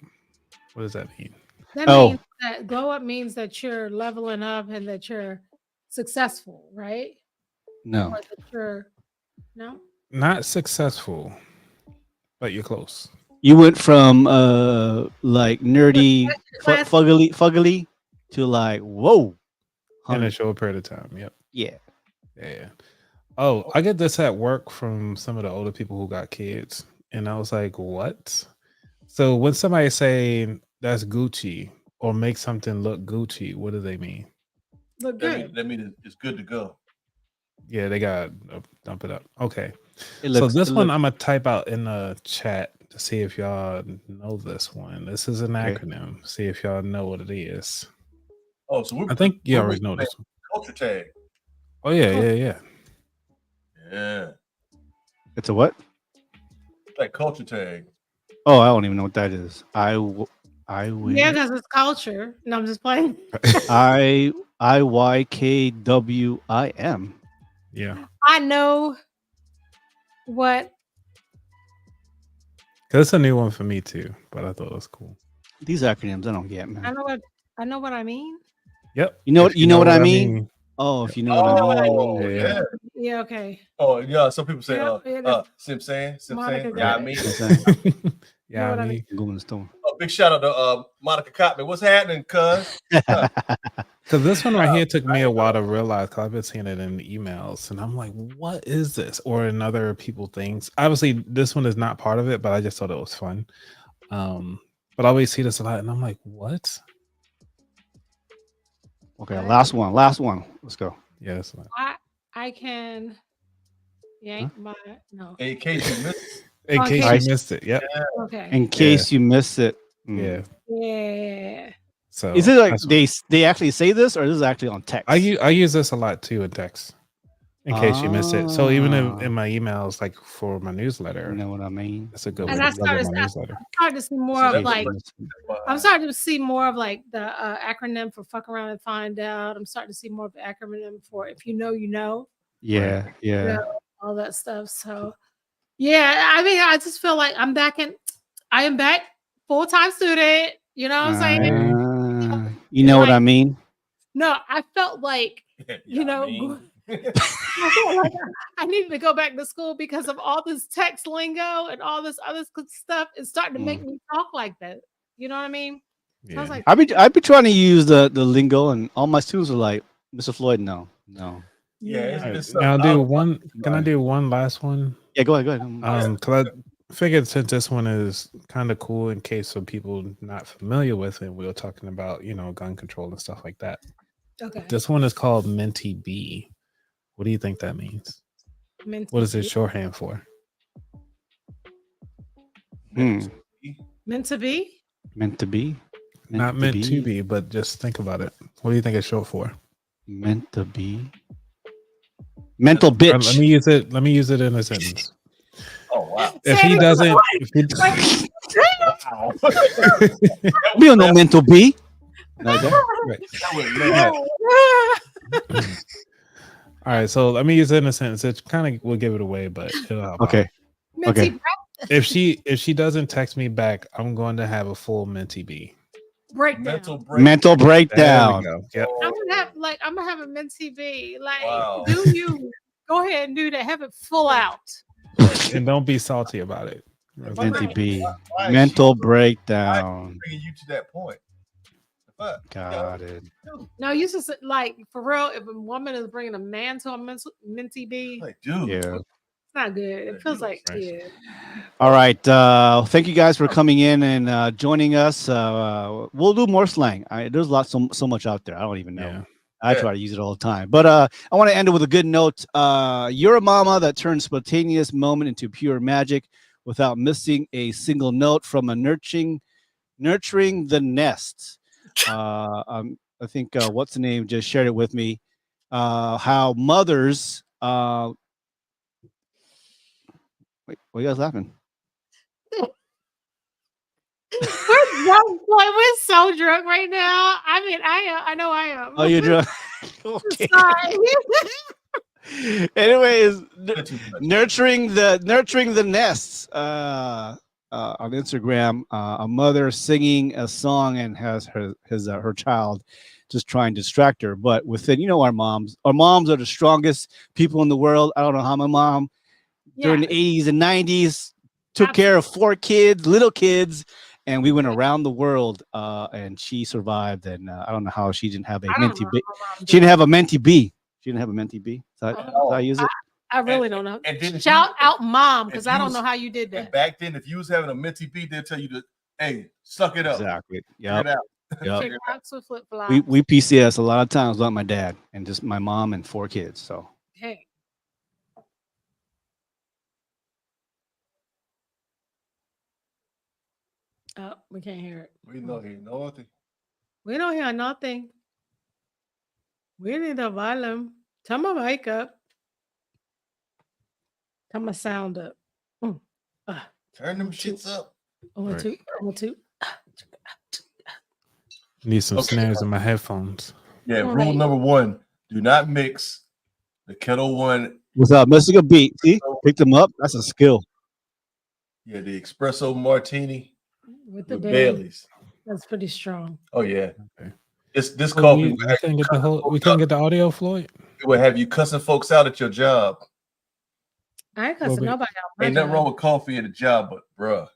Speaker 6: What does that mean?
Speaker 2: That means that glow up means that you're leveling up and that you're successful, right?
Speaker 1: No.
Speaker 2: Or that you're no.
Speaker 6: Not successful, but you're close.
Speaker 1: You went from like nerdy fuggly to like whoa.
Speaker 6: In a short period of time. Yep.
Speaker 1: Yeah.
Speaker 6: Yeah. Oh, I get this at work from some of the older people who got kids. And I was like, what? So when somebody say that's Gucci or make something look Gucci, what do they mean?
Speaker 2: Look good.
Speaker 3: That means it's good to go.
Speaker 6: Yeah, they got to dump it up. Okay. So this one I'm going to type out in the chat to see if y'all know this one. This is an acronym. See if y'all know what it is.
Speaker 3: Oh, so
Speaker 6: I think you already know this one.
Speaker 3: Culture tag.
Speaker 6: Oh, yeah.
Speaker 3: Yeah.
Speaker 1: It's a what?
Speaker 3: Like culture tag.
Speaker 1: Oh, I don't even know what that is. I
Speaker 2: Yeah, because it's culture. No, I'm just playing.
Speaker 1: IYKWIM.
Speaker 6: Yeah.
Speaker 2: I know what.
Speaker 6: Because it's a new one for me too, but I thought it was cool.
Speaker 1: These acronyms I don't get, man.
Speaker 2: I know what I mean.
Speaker 6: Yep.
Speaker 1: You know what I mean? Oh, if you know what I mean.
Speaker 3: Yeah.
Speaker 2: Yeah, okay.
Speaker 3: Oh, yeah. Some people say,
Speaker 2: Monica
Speaker 3: yeah, I mean.
Speaker 6: Yeah, I mean.
Speaker 1: Go in the store.
Speaker 3: Big shout out to Monica Cotman. What's happening, cuz?
Speaker 6: Because this one right here took me a while to realize, because I've been seeing it in the emails, and I'm like, what is this? Or in other people things. Obviously, this one is not part of it, but I just thought it was fun. But I always see this a lot, and I'm like, what?
Speaker 1: Okay, last one. Let's go.
Speaker 6: Yeah, that's
Speaker 2: I can yank my no.
Speaker 3: In case you missed it.
Speaker 6: In case you missed it. Yep.
Speaker 2: Okay.
Speaker 1: In case you missed it.
Speaker 6: Yeah.
Speaker 2: Yeah.
Speaker 6: So
Speaker 1: is it like they actually say this, or is this actually on text?
Speaker 6: I use this a lot too in text. In case you missed it. So even in my emails, like for my newsletter.
Speaker 1: You know what I mean?
Speaker 6: That's a good
Speaker 2: and
Speaker 6: way
Speaker 2: I'm starting to see more of like I'm starting to see more of like the acronym for fuck around and find out. I'm starting to see more of the acronym for if you know, you know.
Speaker 1: Yeah.
Speaker 2: You know, all that stuff. So yeah, I mean, I just feel like I am back full-time student. You know what I'm saying?
Speaker 1: You know what I mean?
Speaker 2: No, I felt like, you know, I needed to go back to school because of all this text lingo and all this other stuff. It's starting to make me talk like that. You know what I mean?
Speaker 6: Yeah.
Speaker 2: So I was like,
Speaker 1: I'd be trying to use the lingo, and all my students are like, Mr. Floyd, no.
Speaker 3: Yeah.
Speaker 6: Now do one. Can I do one last one?
Speaker 1: Yeah, go ahead.
Speaker 6: Because I figured since this one is kind of cool in case of people not familiar with it, we were talking about, you know, gun control and stuff like that.
Speaker 2: Okay.
Speaker 6: This one is called Minty B. What do you think that means? What is it shorthand for?
Speaker 2: Meant to be?
Speaker 1: Meant to be?
Speaker 6: Not meant to be, but just think about it. What do you think it's short for?
Speaker 1: Meant to be? Mental bitch.
Speaker 6: Let me use it in a sentence.
Speaker 3: Oh wow.
Speaker 6: If he doesn't
Speaker 1: we don't know mental B.
Speaker 6: All right, so let me use it in a sentence. It kind of will give it away, but it'll help.
Speaker 1: Okay. Okay.
Speaker 6: If she doesn't text me back, I'm going to have a full Minty B.
Speaker 2: Breakdown.
Speaker 1: Mental breakdown.
Speaker 6: There we go. Yep.
Speaker 2: I'm gonna have a Minty B. Like, do you go ahead and do that? Have it full out.
Speaker 6: And don't be salty about it.
Speaker 1: Minty B. Mental breakdown.
Speaker 3: Bringing you to that point.
Speaker 1: Got it.
Speaker 2: No, you just like for real. If a woman is bringing a man to a Minty B,
Speaker 3: like, dude,
Speaker 1: yeah,
Speaker 2: it's not good. It feels like yeah.
Speaker 1: All right. Thank you guys for coming in and joining us. We'll do more slang. There's so much out there. I don't even know.
Speaker 6: Yeah.
Speaker 1: I try to use it all the time. But I want to end it with a good note. You're a mama that turns spontaneous moment into pure magic without missing a single note from a nurturing the nest. I think what's the name just shared it with me. How mothers Wait, what are you guys laughing?
Speaker 2: We're drunk, boy. We're so drunk right now. I mean, I know I am.
Speaker 1: Oh, you're drunk. Okay.
Speaker 2: Sorry.
Speaker 1: Anyways, nurturing the nests. On Instagram, a mother singing a song and has her child just trying to distract her. But within, our moms are the strongest people in the world. I don't know how my mom during the 80s and 90s took care of 4 kids, little kids, and we went around the world. And she survived. And I don't know how she didn't have a mentee B. She didn't have a mentee B. She didn't have a mentee B. Is that how I use it?
Speaker 2: I really don't know. Shout out mom, because I don't know how you did that.
Speaker 3: And back then, if you was having a mentee B, they'll tell you to, hey, suck it up.
Speaker 1: Exactly.
Speaker 3: Yep.
Speaker 2: Kick rocks with flip flops.
Speaker 1: We PCS a lot of times, not my dad, and just my mom and 4 kids. So
Speaker 2: hey. Oh, we can't hear it.
Speaker 3: We don't hear nothing.
Speaker 2: We don't hear nothing. We need the volume. Turn my mic up. Turn my sound up.
Speaker 3: Turn them shits up.
Speaker 2: One, two.
Speaker 6: Need some snares in my headphones.
Speaker 3: Yeah, rule number 1: do not mix the Kettle One
Speaker 1: without missing a beat. See, pick them up. That's a skill.
Speaker 3: Yeah, the espresso martini
Speaker 2: with the
Speaker 3: Baileys.
Speaker 2: That's pretty strong.
Speaker 3: Oh yeah.
Speaker 6: Okay.
Speaker 3: This coffee.
Speaker 6: We can't get the audio, Floyd.
Speaker 3: It will have you cussing folks out at your job.
Speaker 2: I ain't cussing nobody out.
Speaker 3: Ain't nothing wrong with coffee at a job, but bruh.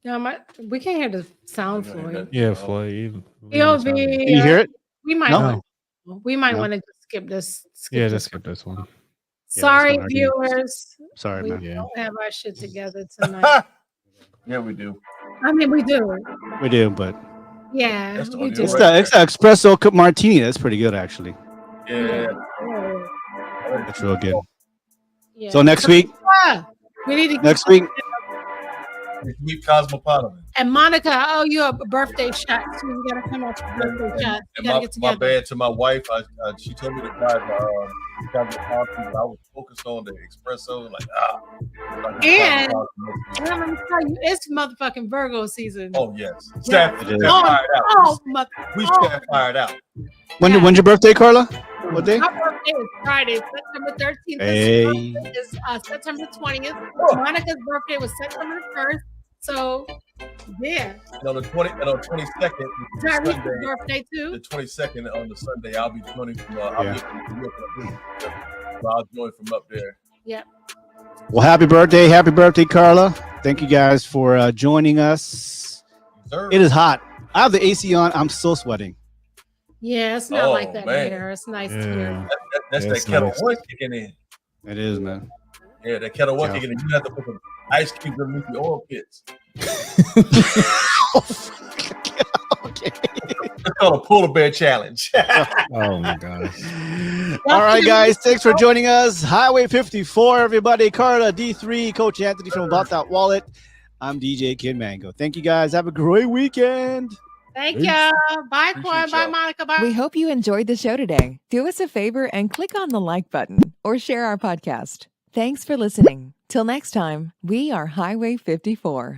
Speaker 2: Yeah, we can't hear the sound, Floyd.
Speaker 6: Yeah, Floyd.
Speaker 2: POV.
Speaker 1: Can you hear it?
Speaker 2: We might want to skip this.
Speaker 6: Just skip this one.
Speaker 2: Sorry, viewers.
Speaker 1: Sorry,
Speaker 2: we
Speaker 1: man.
Speaker 2: don't have our shit together tonight.
Speaker 3: Yeah, we do.
Speaker 2: I mean, we do.
Speaker 1: We do, but
Speaker 2: yeah, we do.
Speaker 1: It's the espresso cup martini. That's pretty good, actually.
Speaker 3: Yeah.
Speaker 1: That's real good.
Speaker 2: Yeah.
Speaker 1: So next week,
Speaker 2: we need to
Speaker 1: next week.
Speaker 3: Meet Cosmopolitan.
Speaker 2: And Monica, I owe you a birthday shot. So you gotta come out for birthday shot.
Speaker 3: My bad to my wife. She told me to buy the coffee, but I was focused on the espresso.
Speaker 2: And let me tell you, it's motherfucking Virgo season.
Speaker 3: Oh yes,
Speaker 2: fired
Speaker 3: out. We fired out.
Speaker 1: When's your birthday, Carla? What day?
Speaker 2: My birthday is Friday, September 13th.
Speaker 1: Hey.
Speaker 2: Is September 20th. Monica's birthday was September 1st. So, yeah.
Speaker 3: And on the 22nd,
Speaker 2: Sunday, birthday too.
Speaker 3: The 22nd on the Sunday, I'll be joining from. I'll join from up there.
Speaker 2: Yep.
Speaker 1: Well, happy birthday, Carla! Thank you guys for joining us.
Speaker 3: Sir.
Speaker 1: It is hot. I have the AC on. I'm still sweating.
Speaker 2: Yeah, it's not like that here. It's nice to hear.
Speaker 3: That's that Kettle One kicking in.
Speaker 1: It is, man.
Speaker 3: Yeah, that Kettle One kicking in. You have to put some ice cubes underneath the oil pits.
Speaker 1: Okay.
Speaker 3: It's called a polar bear challenge.
Speaker 6: Oh my gosh.
Speaker 1: All right, guys. Thanks for joining us. Highway 54, everybody. Carla, D3, Coach Anthony from About That Wallet. I'm DJ Kid Mango. Thank you, guys. Have a great weekend.
Speaker 2: Thank you. Bye, Quan. Bye, Monica. Bye.
Speaker 5: We hope you enjoyed the show today. Do us a favor and click on the like button or share our podcast. Thanks for listening. Till next time, we are Highway 54.